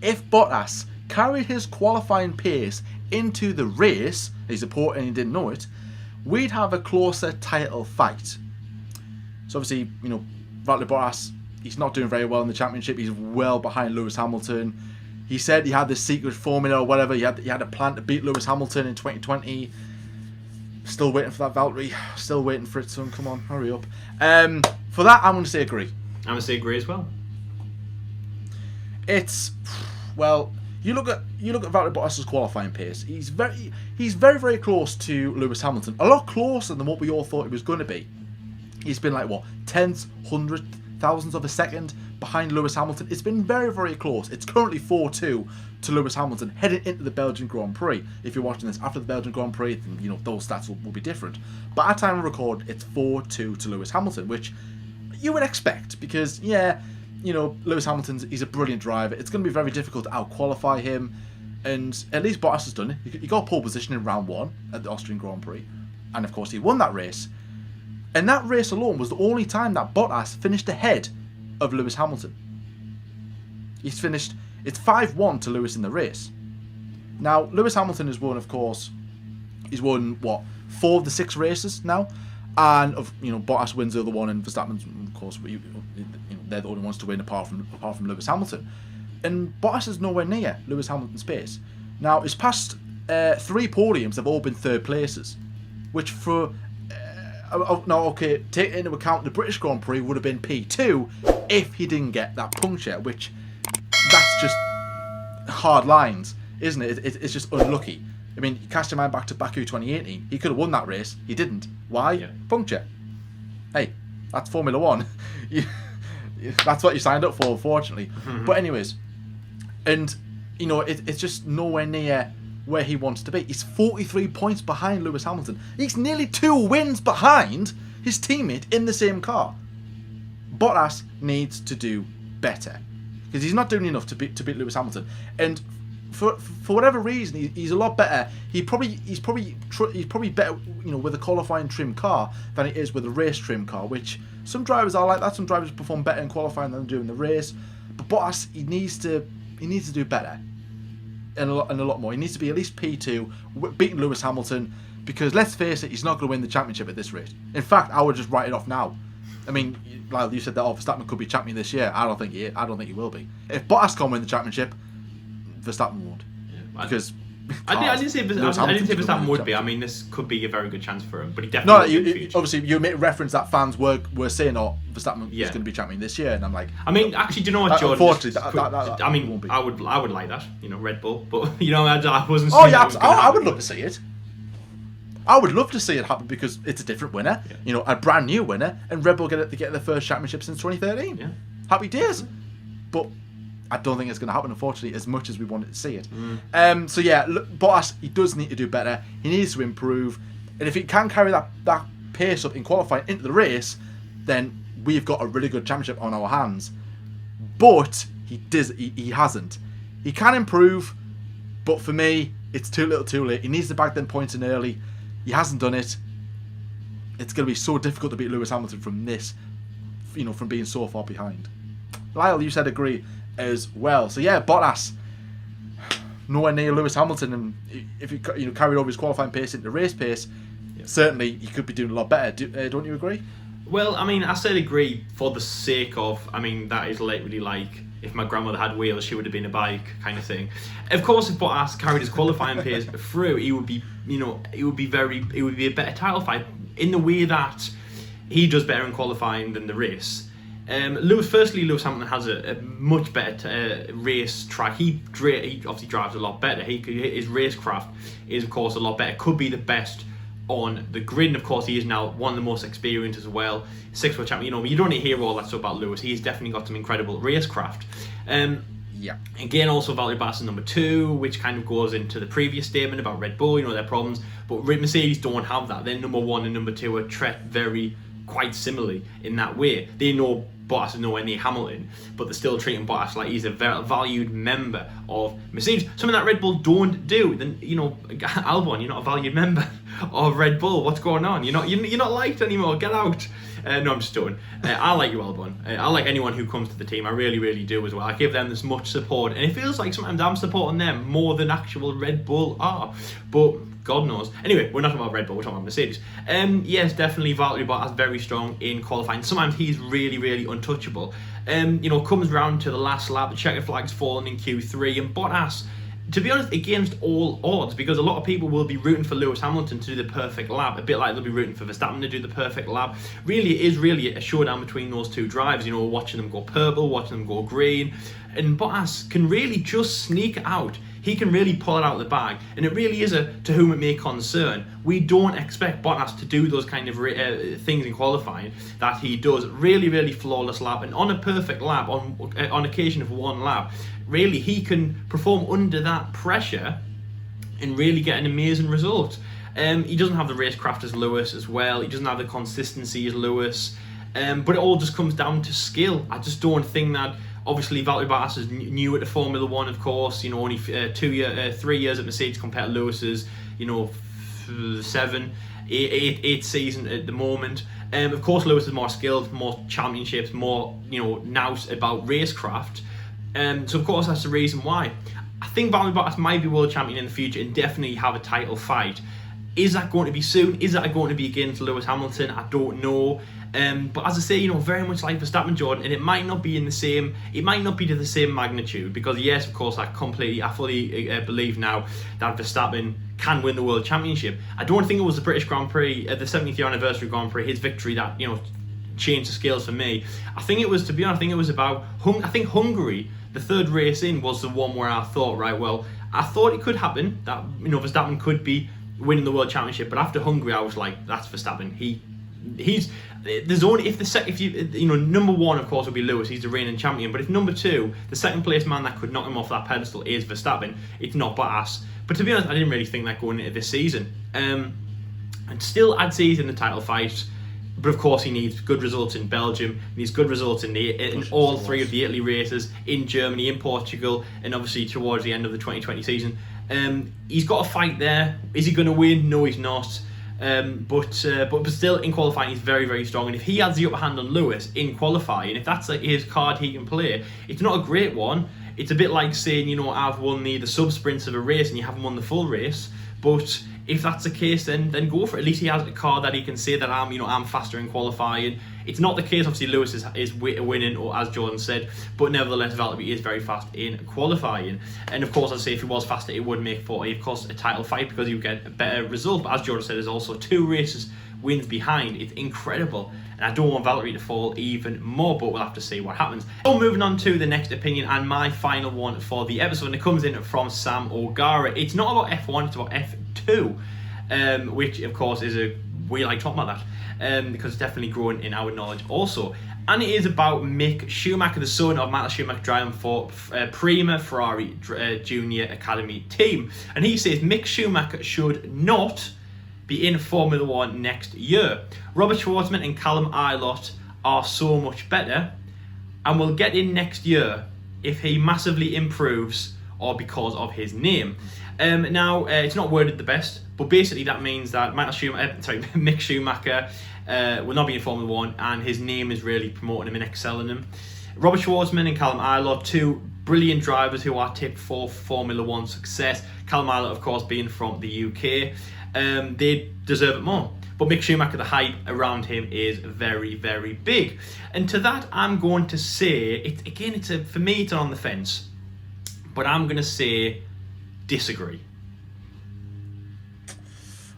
if Bottas carried his qualifying pace into the race, he's a port and he didn't know it, we'd have a closer title fight. So obviously, Valtteri Bottas, he's not doing very well in the championship. He's well behind Lewis Hamilton. He said he had this secret formula or whatever. He had a plan to beat Lewis Hamilton in 2020. Still waiting for that, Valtteri. Still waiting for it, son. Come on, hurry up. For that, I'm going to say agree. I'm going to say agree as well. It's, well, you look at Valtteri Bottas' qualifying pace. He's very, very close to Lewis Hamilton. A lot closer than what we all thought he was going to be. He's been like, what, tenths, hundredths, thousandths of a second behind Lewis Hamilton. It's been very, very close. It's currently 4-2 to Lewis Hamilton heading into the Belgian Grand Prix. If you're watching this after the Belgian Grand Prix, then, those stats will be different. But at time of record, it's 4-2 to Lewis Hamilton, which you would expect because, Lewis Hamilton's, he's a brilliant driver. It's going to be very difficult to out-qualify him. And at least Bottas has done it. He got pole position in round 1 at the Austrian Grand Prix. And of course, he won that race. And that race alone was the only time that Bottas finished ahead of Lewis Hamilton. It's 5-1 to Lewis in the race. Now, Lewis Hamilton has won, of course, he's won, 4 of the 6 races now? And, Bottas wins the other one, and Verstappen, of course, they're the only ones to win apart from Lewis Hamilton. And Bottas is nowhere near Lewis Hamilton's pace. Now, his past 3 podiums have all been third places, which for... take into account the British Grand Prix would have been P2 if he didn't get that puncture, which that's just hard lines, isn't it? It's just unlucky. I mean, cast your mind back to Baku 2018. He could have won that race. He didn't. Why? Yeah. Puncture. Hey, that's Formula 1. That's what you signed up for, unfortunately. Mm-hmm. But anyways, and, it's just nowhere near where he wants to be. He's 43 points behind Lewis Hamilton. He's nearly 2 wins behind his teammate in the same car. Bottas needs to do better because he's not doing enough to beat Lewis Hamilton. And for whatever reason, he's a lot better. He's probably better, with a qualifying trim car than he is with a race trim car. Which some drivers are like that. Some drivers perform better in qualifying than they do in the race. But Bottas, he needs to do better. And a lot more. He needs to be at least P2, beating Lewis Hamilton, because let's face it, he's not going to win the championship at this rate. In fact, I would just write it off now. I mean, Lyle, you said that Verstappen could be champion this year. I don't think he will be. If Bottas can win the championship, Verstappen won't. Yeah, because I didn't say Verstappen would be. I mean, this could be a very good chance for him, but he definitely. Obviously, you made reference that fans were saying, Verstappen is going to be champion this year, and I'm like. I mean, actually, do you know what, Jordan? Unfortunately, I mean, I would like that, Red Bull, but I wasn't. Oh yeah, I would love to see it. I would love to see it happen because it's a different winner, a brand new winner, and Red Bull get their first championship since 2013. Yeah. Happy days, but. I don't think it's going to happen, unfortunately, as much as we wanted to see it. So yeah, Bottas, he does need to do better. He needs to improve, and if he can carry that pace up in qualifying into the race, then we've got a really good championship on our hands. But he hasn't. He can improve, but for me, it's too little, too late. He needs to bag them points in early. He hasn't done it. It's going to be so difficult to beat Lewis Hamilton from this, from being so far behind. Lyle, you said agree as well. So yeah, Bottas nowhere near Lewis Hamilton, and if he carried over his qualifying pace into race pace, certainly he could be doing a lot better. Don't you agree? Well, I mean, I said agree for the sake of, that is literally like if my grandmother had wheels, she would have been a bike kind of thing. Of course, if Bottas carried his qualifying pace through, it would be a better title fight in the way that he does better in qualifying than the race. Lewis Hamilton has a much better race track. He obviously drives a lot better. His racecraft is, of course, a lot better. Could be the best on the grid. And, of course, he is now one of the most experienced as well. 6-world champion. You don't hear all that stuff about Lewis. He's definitely got some incredible racecraft. Yeah. Again, also Valtteri Bottas is number 2, which kind of goes into the previous statement about Red Bull, their problems. But Mercedes don't have that. They're number 1 and number 2 are treated quite similarly in that way. They know Bottas is nowhere near Hamilton, but they're still treating Bottas like he's a very valued member of Mercedes. Something that Red Bull don't do. Then Albon, you're not a valued member of Red Bull. What's going on? You're not liked anymore. Get out. No, I'm just joking. I like you, Albon. I like anyone who comes to the team. I really, really do as well. I give them as much support, and it feels like sometimes I'm supporting them more than actual Red Bull are. But God knows. Anyway, we're not talking about Red Bull, we're talking about Mercedes. Yes, definitely Valtteri Bottas very strong in qualifying. Sometimes he's really, really untouchable. Comes round to the last lap, the checkered flag's fallen in Q3, and Bottas, to be honest, against all odds, because a lot of people will be rooting for Lewis Hamilton to do the perfect lap, a bit like they'll be rooting for Verstappen to do the perfect lap. Really, it is really a showdown between those two drivers, watching them go purple, watching them go green, and Bottas can really just sneak out. He can really pull it out of the bag, and it really is to whom it may concern. We don't expect Bottas to do those kind of things in qualifying that he does. Really, really flawless lap, and on a perfect lap, on occasion of one lap, really he can perform under that pressure and really get an amazing result. He doesn't have the racecraft as Lewis as well. He doesn't have the consistency as Lewis, but it all just comes down to skill. I just don't think that. Obviously, Valtteri Bottas is new at the Formula One, of course. Only 3 years at Mercedes compared to Lewis's, 8 season at the moment. Of course, Lewis is more skilled, more championships, more now about racecraft. So of course that's the reason why. I think Valtteri Bottas might be world champion in the future and definitely have a title fight. Is that going to be soon? Is that going to be against Lewis Hamilton? I don't know. But as I say, very much like Verstappen, Jordan, and it might not be to the same magnitude, because yes, of course, I fully believe now that Verstappen can win the World Championship. I don't think it was the British Grand Prix, the 70th year anniversary Grand Prix, his victory that, changed the scales for me. I think it was about, I think Hungary, the third race in, was the one where I thought, right, well, I thought it could happen, that, Verstappen could be winning the World Championship, but after Hungary, I was like, that's Verstappen. There's only if you number one, of course, would be Lewis. He's the reigning champion. But if number two, the second place man that could knock him off that pedestal is Verstappen, it's not Bottas. But to be honest, I didn't really think that going into this season. And still, I'd say he's in the title fight. But of course, he needs good results in Belgium. He needs good results in all three of the Italy races, in Germany, in Portugal, and obviously towards the end of the 2020 season. He's got a fight there. Is he going to win? No, he's not. But still, in qualifying, he's very, very strong. And if he has the upper hand on Lewis in qualifying, if that's his card he can play, it's not a great one. It's a bit like saying, I've won the sub-sprints of a race and you haven't won the full race. But if that's the case, then go for it. At least he has a card that he can say that I'm faster in qualifying. It's not the case. Obviously, Lewis is winning, or as Jordan said, but nevertheless, Valtteri is very fast in qualifying. And of course, I'd say if he was faster, it would make for of course a title fight because you get a better result. But as Jordan said, there's also 2 races wins behind. It's incredible, and I don't want Valtteri to fall even more, but we'll have to see what happens. So moving on to the next opinion and my final one for the episode, and it comes in from Sam O'Gara. It's not about F1, it's about F2, which of course we like talking about that. Because it's definitely growing in our knowledge also. And it is about Mick Schumacher, the son of Michael Schumacher, driving for Prima Ferrari Junior Academy team. And he says Mick Schumacher should not be in Formula One next year. Robert Schwartzman and Callum Ilott are so much better and will get in next year if he massively improves or because of his name. Now, it's not worded the best, but basically that means that Mick Schumacher will not be in Formula One, and his name is really promoting him and excelling him. Robert Schwartzman and Callum Ilott, 2 brilliant drivers who are tipped for Formula One success. Callum Ilott, of course, being from the UK, they deserve it more. But Mick Schumacher, the hype around him is very, very big. And to that, I'm going to say, for me, it's on the fence. But I'm going to say disagree.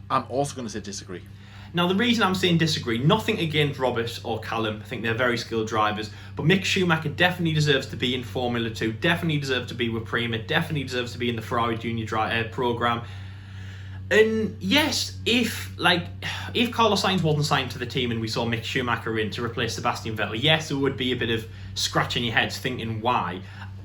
I'm also going to say disagree. Now, the reason I'm saying disagree, nothing against Robert or Callum. I think they're very skilled drivers. But Mick Schumacher definitely deserves to be in Formula 2, definitely deserves to be with Prima, definitely deserves to be in the Ferrari Junior program. And yes, if Carlos Sainz wasn't signed to the team and we saw Mick Schumacher in to replace Sebastian Vettel, yes, there would be a bit of scratching your heads thinking why.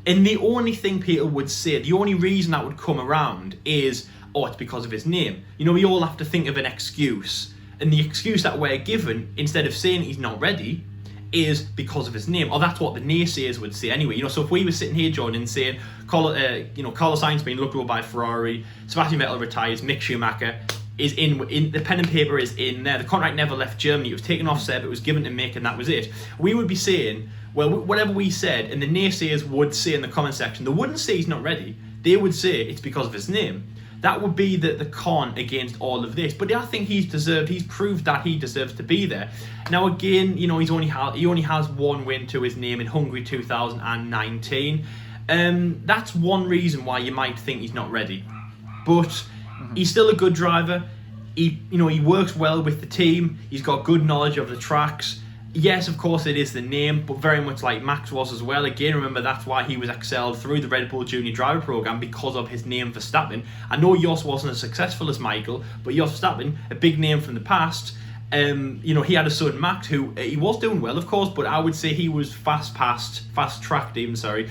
And the only thing Peter would say, the only reason that would come around is, it's because of his name. We all have to think of an excuse. And the excuse that we're given, instead of saying he's not ready, is because of his name. Or that's what the naysayers would say anyway. So if we were sitting here, Jordan, and saying, Carlos Sainz being looked over by Ferrari, Sebastian Vettel retires, Mick Schumacher is in the pen and paper is in there. The contract never left Germany. It was taken off Seb. It was given to Mick, and that was it. We would be saying, well, whatever we said, and the naysayers would say in the comment section, they wouldn't say he's not ready. They would say it's because of his name. That would be the con against all of this. But I think he's proved that he deserves to be there. Now again, he only has one win to his name in Hungary 2019. That's one reason why you might think he's not ready. But he's still a good driver. He works well with the team. He's got good knowledge of the tracks. Yes, of course, it is the name, but very much like Max was as well. Again, remember, that's why he was excelled through the Red Bull Junior Driver Programme, because of his name Verstappen. I know Jos wasn't as successful as Michael, but Jos Verstappen, a big name from the past, he had a son, Max, who he was doing well, of course, but I would say he was fast-tracked even,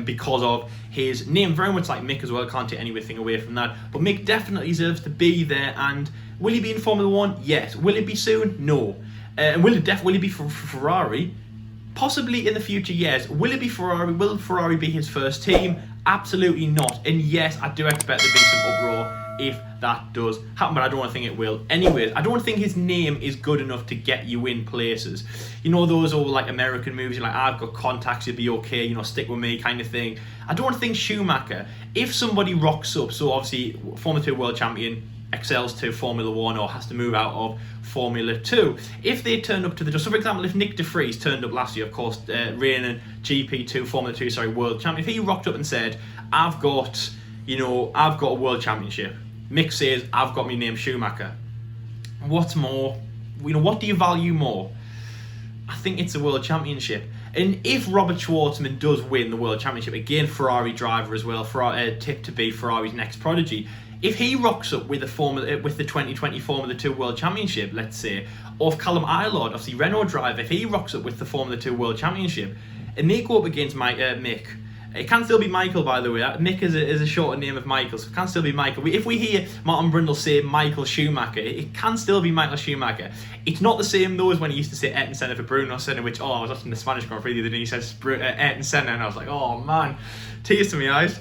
because of his name. Very much like Mick as well, can't take anything away from that. But Mick definitely deserves to be there, and will he be in Formula 1? Yes. Will it be soon? No. And will it be for Ferrari? Possibly in the future, yes. Will it be Ferrari? Will Ferrari be his first team? Absolutely not. And yes, I do expect there to be some uproar if that does happen, but I don't think it will. Anyways, I don't think his name is good enough to get you in places. Those old like American movies, like I've got contacts, you'll be okay, stick with me kind of thing. I don't think Schumacher, if somebody rocks up, so obviously Formula 2 world champion, excels to Formula 1 or has to move out of Formula 2. If they turned up to the... So for example, if Nick de Vries turned up last year, of course, reigning GP2, Formula 2, world champion, if he rocked up and said, I've got a world championship. Mick says, I've got my name Schumacher. What's more? What do you value more? I think it's a world championship. And if Robert Schwartzman does win the world championship, again, Ferrari driver as well, tipped to be Ferrari's next prodigy, if he rocks up with the 2020 Formula 2 World Championship, let's say, or if Callum Aylward, obviously Renault driver, if he rocks up with the Formula 2 World Championship, and they go up against Mick, it can still be Michael, by the way. Mick is a shorter name of Michael, so it can still be Michael. If we hear Martin Brundle say Michael Schumacher, it can still be Michael Schumacher. It's not the same though as when he used to say Ayrton Senna for Bruno Senna, which, I was watching the Spanish Grand Prix the other day, he says Ayrton Senna, and I was like, oh man, tears to my eyes.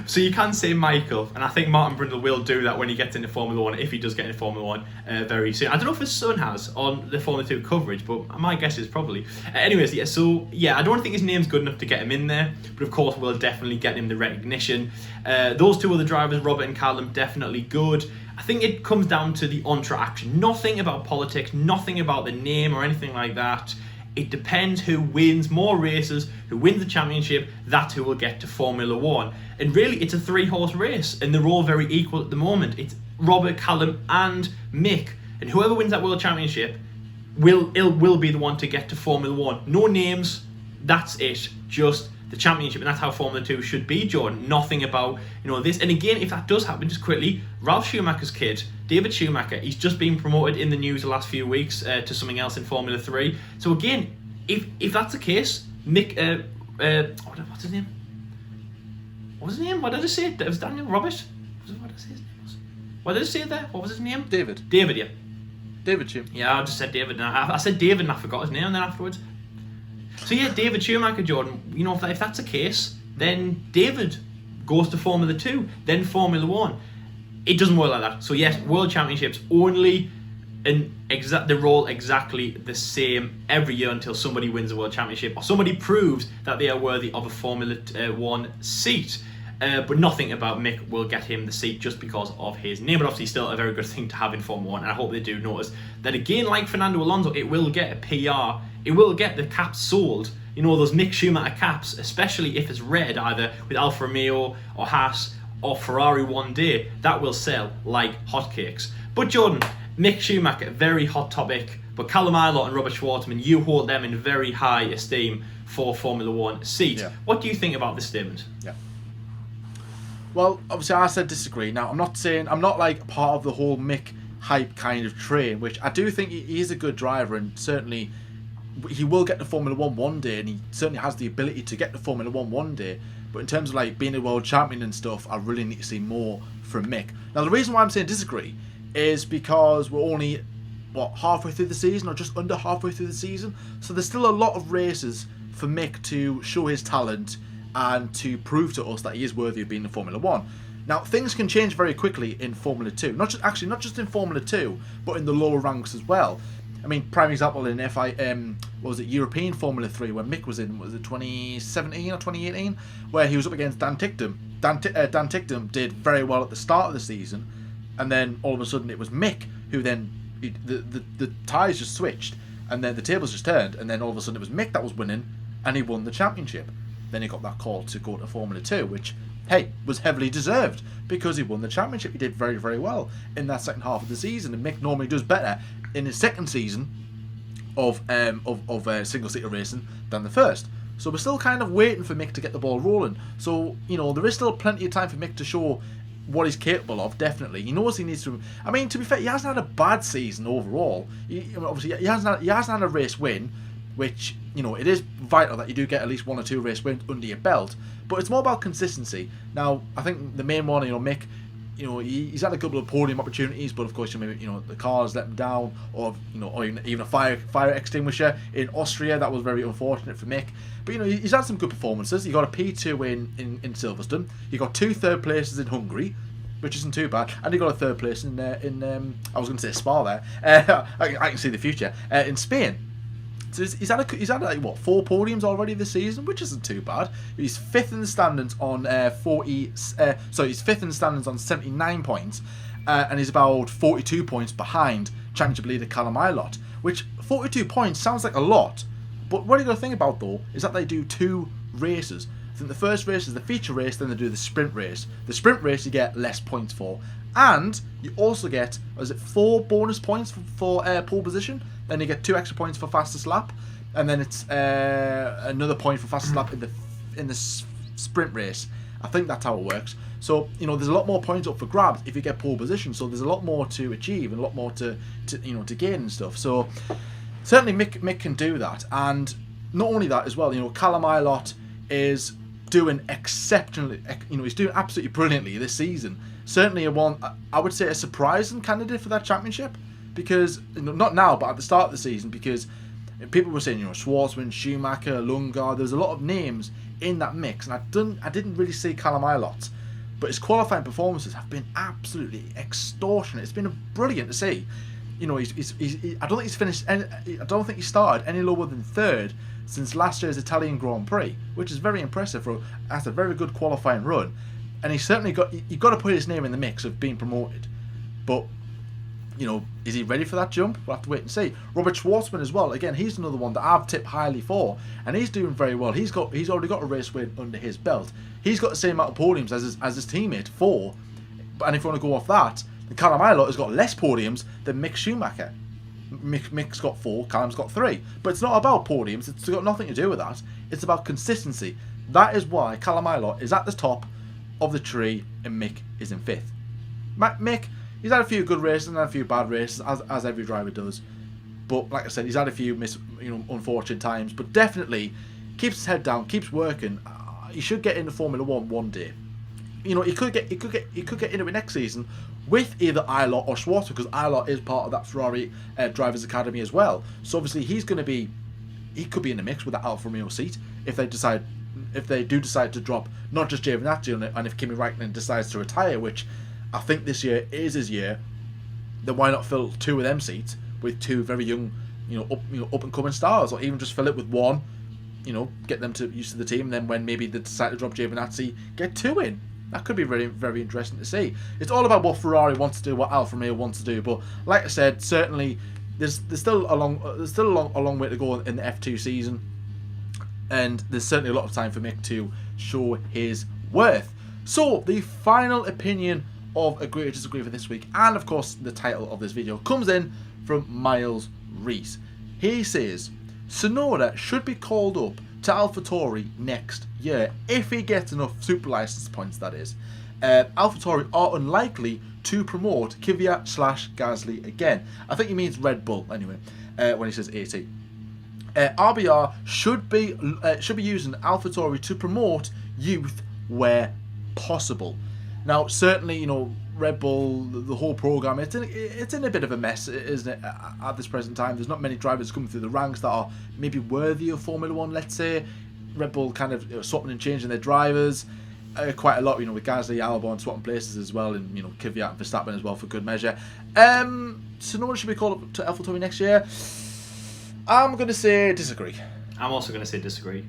So you can say Michael, and I think Martin Brundle will do that when he gets into Formula 1, if he does get into Formula 1 very soon. I don't know if his son has on the Formula 2 coverage, but my guess is probably. Anyways, I don't think his name's good enough to get him in there, but of course we'll definitely get him the recognition. Those two other drivers, Robert and Callum, definitely good. I think it comes down to the on-track action. Nothing about politics, nothing about the name or anything like that. It depends who wins more races, who wins the championship, that's who will get to Formula 1. And really, it's a 3-horse race, and they're all very equal at the moment. It's Robert, Callum, and Mick. And whoever wins that World Championship will be the one to get to Formula 1. No names, that's it. Just the championship, and that's how Formula 2 should be, Jordan. Nothing about, this. And again, if that does happen, just quickly, Ralf Schumacher's kid, David Schumacher, he's just been promoted in the news the last few weeks to something else in Formula 3. So again, if that's the case, Mick, what's his name? What was his name? What did I say? It was Daniel Robert? What did I say his name was? What did I say there? What was his name? David. David, yeah. David Schumacher. Yeah, I just said David. I said David and I forgot his name then afterwards. So yeah, David Schumacher, Jordan, if that's the case, then David goes to Formula 2, then Formula 1. It doesn't work like that. So yes, World Championships only, they're all exactly the same every year until somebody wins a World Championship or somebody proves that they are worthy of a Formula 1 seat. But nothing about Mick will get him the seat just because of his name. But obviously still a very good thing to have in Formula 1. And I hope they do notice that, again, like Fernando Alonso, it will get a PR. It will get the caps sold. Those Mick Schumacher caps, especially if it's red, either with Alfa Romeo or Haas or Ferrari one day, that will sell like hotcakes. But Jordan, Mick Schumacher, very hot topic. But Callum Aylward and Robert Schwartzman, you hold them in very high esteem for Formula 1 seat. Yeah. What do you think about this statement? Yeah. Well, obviously I said disagree. Now, I'm not like part of the whole Mick hype kind of train, which I do think he is a good driver, and certainly he will get to Formula 1 one day, and he certainly has the ability to get to Formula 1 one day. But in terms of like being a world champion and stuff, I really need to see more from Mick. Now, the reason why I'm saying disagree is because we're only, halfway through the season, or just under halfway through the season. So there's still a lot of races for Mick to show his talent and to prove to us that he is worthy of being in Formula 1. Now, things can change very quickly in Formula 2. Not just in Formula 2, but in the lower ranks as well. I mean, prime example in European Formula 3, where Mick was in, was it 2017 or 2018, where he was up against Dan Ticktum. Dan Ticktum did very well at the start of the season, and then all of a sudden it was Mick who then, the ties just switched, and then the tables just turned, and then all of a sudden it was Mick that was winning, and he won the championship. Then he got that call to go to Formula 2, which, hey, was heavily deserved because he won the championship. He did very, very well in that second half of the season, and Mick normally does better in his second season of single-seater racing than the first. So we're still kind of waiting for Mick to get the ball rolling. So, there is still plenty of time for Mick to show what he's capable of, definitely. He knows he needs to... I mean, to be fair, he hasn't had a bad season overall. Obviously, he hasn't had a race win, which, it is vital that you do get at least 1 or 2 race wins under your belt. But it's more about consistency. Now, I think the main one, Mick, he's had a couple of podium opportunities, but of course, the cars let him down, or even a fire extinguisher in Austria. That was very unfortunate for Mick. But he's had some good performances. He got a P2 in Silverstone. He got 2 third places in Hungary, which isn't too bad, and he got a 3rd place in I was going to say Spa there. I can see the future in Spain. So he's had 4 podiums already this season, which isn't too bad. He's 5th in the standings on 79 points, and he's about 42 points behind Championship leader Callum Ilott, which 42 points sounds like a lot, but what you got to think about though is that they do 2 races. I think the first race is the feature race, then they do the sprint race. The sprint race you get less points for, and you also get 4 bonus points for pole position. Then you get 2 extra points for fastest lap, and then it's another point for fastest lap in the sprint race. I think that's how it works. So there's a lot more points up for grabs if you get pole position. So there's a lot more to achieve and a lot more to gain and stuff. So certainly Mick can do that, and not only that as well. Callum Ilott is doing exceptionally. He's doing absolutely brilliantly this season. Certainly I would say a surprising candidate for that championship. Because, not now, but at the start of the season, because people were saying, Schwartzman, Schumacher, Lundgaard, there's a lot of names in that mix, and I didn't really see Callum Ilott, but his qualifying performances have been absolutely extortionate. It's been brilliant to see. I don't think he's finished. I don't think he started any lower than 3rd since last year's Italian Grand Prix, which is very impressive. That's a very good qualifying run, and he's certainly you've got to put his name in the mix of being promoted, but. Is he ready for that jump? We'll have to wait and see. Robert Schwartzman as well. Again, he's another one that I've tipped highly for, and he's doing very well. He's already got a race win under his belt. He's got the same amount of podiums as his teammate, 4. And if you want to go off that, the Callum Ilott has got less podiums than Mick Schumacher. Mick's got 4, Callum's got 3. But it's not about podiums. It's got nothing to do with that. It's about consistency. That is why Callum Ilott is at the top of the tree and Mick is in 5th. Mick. He's had a few good races and a few bad races, as every driver does. But like I said, he's had a few unfortunate times. But definitely keeps his head down, keeps working. He should get into Formula 1 one day. He could get into it next season with either Ilott or Schwarzer, because Ilott is part of that Ferrari Drivers Academy as well. So obviously he could be in the mix with that Alfa Romeo seat if they do decide to drop not just Giovinazzi on it, and if Kimi Räikkönen decides to retire, which I think this year is his year, then why not fill 2 of them seats with 2 very young, up and coming stars, or even just fill it with 1, get them used to the team, and then when maybe they decide to drop Giovinazzi, get 2 in. That could be very, very interesting to see. It's all about what Ferrari wants to do, what Alfa Romeo wants to do. But like I said, certainly there's still a long way to go in the F2 season, and there's certainly a lot of time for Mick to show his worth. So the final opinion of Agree or Disagree for this week, and of course the title of this video, comes in from Miles Reese. He says Sonoda should be called up to AlphaTauri next year if he gets enough super license points, that is. AlphaTauri are unlikely to promote Kvyat/Gasly again. I think he means Red Bull anyway when he says AT. RBR should be using AlphaTauri to promote youth where possible. Now, certainly, Red Bull, the whole program, it's in a bit of a mess, isn't it? At this present time, there's not many drivers coming through the ranks that are maybe worthy of Formula 1. Let's say Red Bull kind of swapping and changing their drivers. quite a lot, with Gasly, Albon swapping places as well, and Kvyat and Verstappen as well for good measure. Sonoda should be called up to AlphaTauri next year. I'm going to say disagree. I'm also going to say disagree.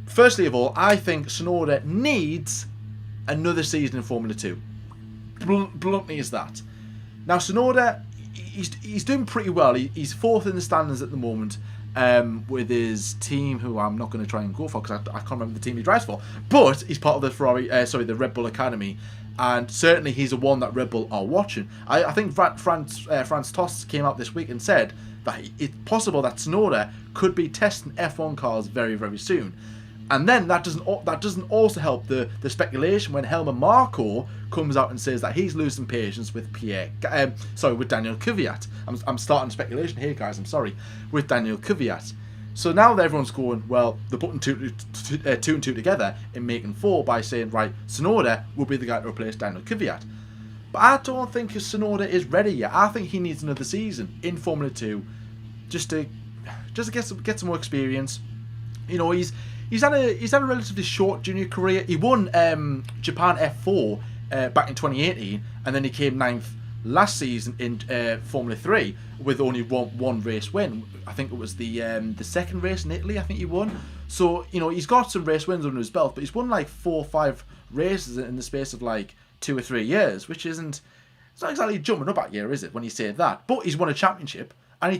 Firstly of all, I think Sonoda needs another season in Formula 2. Bluntly as that. Now, Sonoda, he's doing pretty well. He's fourth in the standings at the moment with his team, who I'm not going to try and go for because I can't remember the team he drives for. But he's part of the Red Bull Academy. And certainly he's the one that Red Bull are watching. I think Franz Tost came out this week and said that it's possible that Sonoda could be testing F1 cars very, very soon. And then that doesn't also help the speculation when Helmut Marko comes out and says that he's losing patience with with Daniel Kvyat. I'm starting speculation here, guys. I'm sorry, with Daniel Kvyat. So now everyone's going, well, they're putting two and two together and making four by saying, right, Sonoda will be the guy to replace Daniel Kvyat. But I don't think Sonoda is ready yet. I think he needs another season in Formula 2 just to get some more experience. He's had a relatively short junior career. He won Japan F4 back in 2018, and then he came ninth last season in Formula 3 with only one race win. I think it was the second race in Italy. I think he won. So he's got some race wins under his belt, but he's won like 4 or 5 races in the space of like 2 or 3 years, which it's not exactly jumping up at year, is it? When you say that, but he's won a championship, and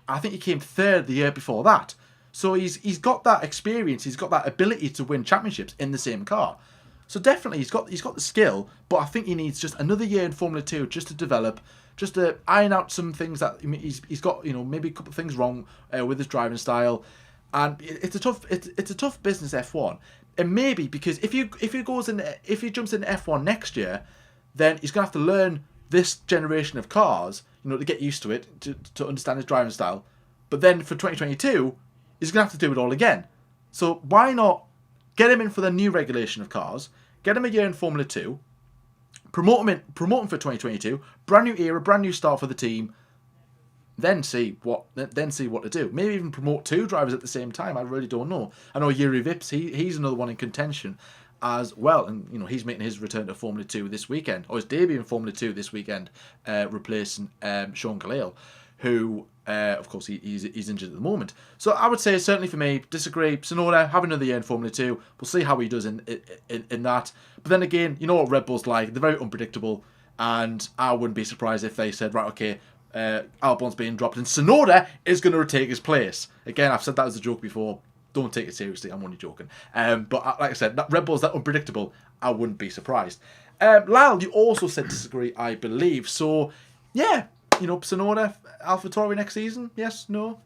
I think he came third the year before that. So he's got that experience, he's got that ability to win championships in the same car. So definitely he's got the skill, but I think he needs just another year in Formula 2 just to develop, just to iron out some things that he's got, maybe a couple of things wrong with his driving style. And it's a tough business, F1. And maybe because if he jumps into F1 next year, then he's gonna have to learn this generation of cars, to get used to it, to understand his driving style. But then for 2022, he's going to have to do it all again. So why not get him in for the new regulation of cars, get him a year in Formula 2, promote him for 2022, brand new era, brand new start for the team, then see what to do. Maybe even promote 2 drivers at the same time. I really don't know. I know Yuri Vips, he's another one in contention as well, and he's making his return to Formula 2 this weekend, or his debut in Formula 2 this weekend, replacing Sean Gallale, who of course he's injured at the moment. So I would say, certainly for me, disagree. Sonoda, have another year in Formula 2. We'll see how he does in that. But then again, you know what Red Bull's like, they're very unpredictable, and I wouldn't be surprised if they said, right, okay, Albon's being dropped and Sonoda is going to retake his place. Again, I've said that as a joke before. Don't take it seriously, I'm only joking. But like I said, Red Bull's that unpredictable, I wouldn't be surprised. Lyle, you also said disagree, I believe. So, yeah, Sonoda, AlphaTauri next season? Yes? No?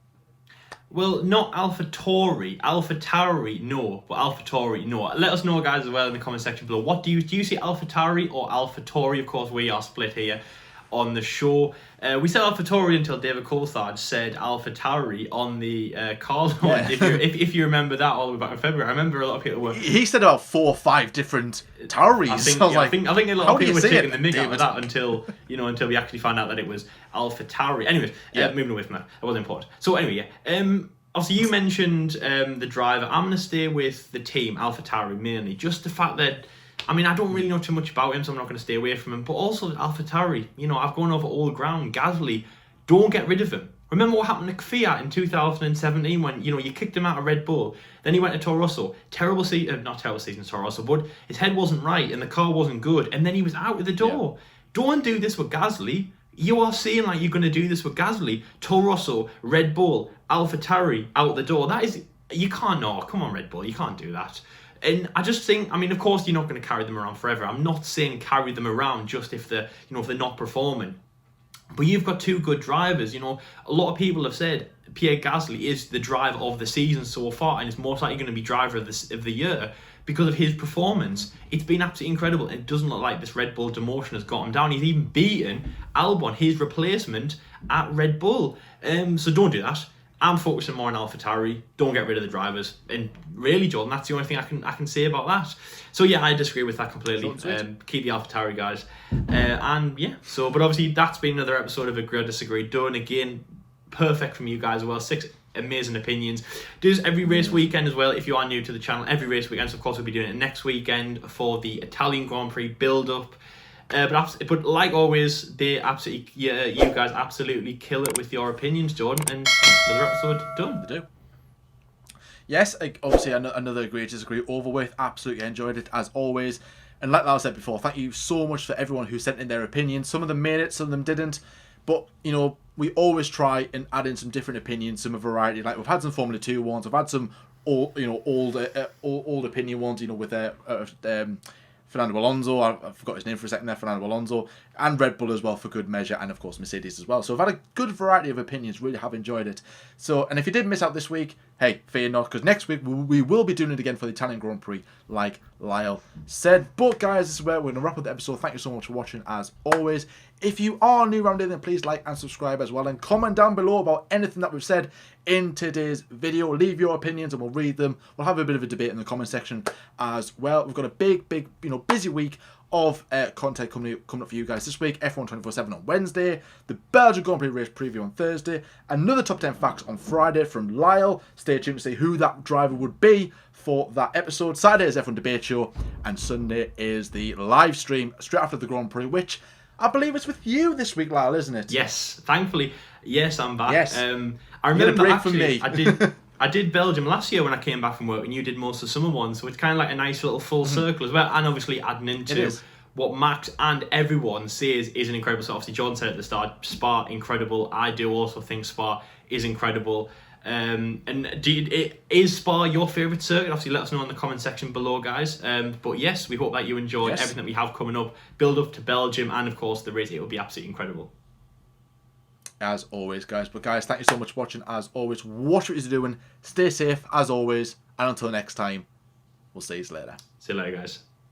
Well, not AlphaTauri. AlphaTauri, no. But AlphaTauri, no. Let us know, guys, as well in the comment section below. What do you see AlphaTauri or AlphaTauri? Of course, we are split here on the show. We said AlphaTauri until David Coulthard said AlphaTauri on the call. Yeah. If you remember that all the way back in February. I remember a lot of people were... He said about 4 or 5 different Tauris. I think a lot of people were taking the mick out of that until we actually found out that it was AlphaTauri. Anyways, moving away from that. That wasn't important. So anyway, obviously you mentioned the driver. I'm going to stay with the team, AlphaTauri, mainly. Just the fact that, I don't really know too much about him, so I'm not going to stay away from him. But also AlphaTauri, I've gone over old ground. Gasly, don't get rid of him. Remember what happened to Kvyat in 2017 when, you kicked him out of Red Bull. Then he went to Toro Rosso. Not terrible season Toro Rosso, but his head wasn't right and the car wasn't good. And then he was out of the door. Yeah. Don't do this with Gasly. You are saying like you're going to do this with Gasly. Toro Rosso, Red Bull, AlphaTauri, out the door. That is, you can't, no, come on Red Bull, you can't do that. And I just think, of course you're not going to carry them around forever. I'm not saying carry them around just if they're not performing. But you've got 2 good drivers. A lot of people have said Pierre Gasly is the driver of the season so far, and is most likely going to be driver of the year because of his performance. It's been absolutely incredible. It doesn't look like this Red Bull demotion has got him down. He's even beaten Albon, his replacement, at Red Bull. So don't do that. I'm focusing more on AlphaTauri. Don't get rid of the drivers. And really, Jordan, that's the only thing I can say about that. So yeah, I disagree with that completely. Keep the AlphaTauri guys. And yeah, but obviously that's been another episode of Agree or Disagree done. Again, perfect from you guys as well. amazing opinions. Does every race weekend as well. If you are new to the channel, every race weekend. So of course, we'll be doing it next weekend for the Italian Grand Prix build-up. But like always, you guys absolutely kill it with your opinions, Jordan. And another episode done. They do. Yes, obviously another agree disagree over with. Absolutely enjoyed it as always. And like I said before, thank you so much for everyone who sent in their opinions. Some of them made it, some of them didn't. But, you know, we always try and add in some different opinions, some variety. Like, we've had some Formula 2 ones. I've had some old opinion ones, you know, with Fernando Alonso. I forgot his name for a second there, Fernando Alonso. And Red Bull as well for good measure. And, of course, Mercedes as well. So I've had a good variety of opinions. Really have enjoyed it. So, and if you did miss out this week, hey, fear not. Because next week, we will be doing it again for the Italian Grand Prix, like Lyle said. But, guys, this is where we're going to wrap up the episode. Thank you so much for watching, as always. If you are new around here, then please like and subscribe as well. And comment down below about anything that we've said in today's video. Leave your opinions and we'll read them. We'll have a bit of a debate in the comment section as well. We've got a big, busy week of content coming up for you guys this week. F1 24/7 on Wednesday. The Belgian Grand Prix race preview on Thursday. Another top 10 facts on Friday from Lyle. Stay tuned to see who that driver would be for that episode. Saturday is F1 debate show. And Sunday is the live stream straight after the Grand Prix, which I believe it's with you this week, Lyle, isn't it? Yes, thankfully. Yes, I'm back. Yes. I remember actually, from me. I did Belgium last year when I came back from work, and you did most of the summer ones, so it's kind of like a nice little full circle as well. And obviously adding into what Max and everyone says is an incredible. So obviously John said at the start, Spa incredible. I do also think Spa is incredible. And is Spa your favourite circuit? Obviously, let us know in the comment section below, guys. But yes, we hope that you enjoy everything that we have coming up, build up to Belgium, and of course the race. It will be absolutely incredible. As always, guys. But guys, thank you so much for watching. As always, watch what you're doing. Stay safe, as always. And until next time, we'll see you later. See you later, guys.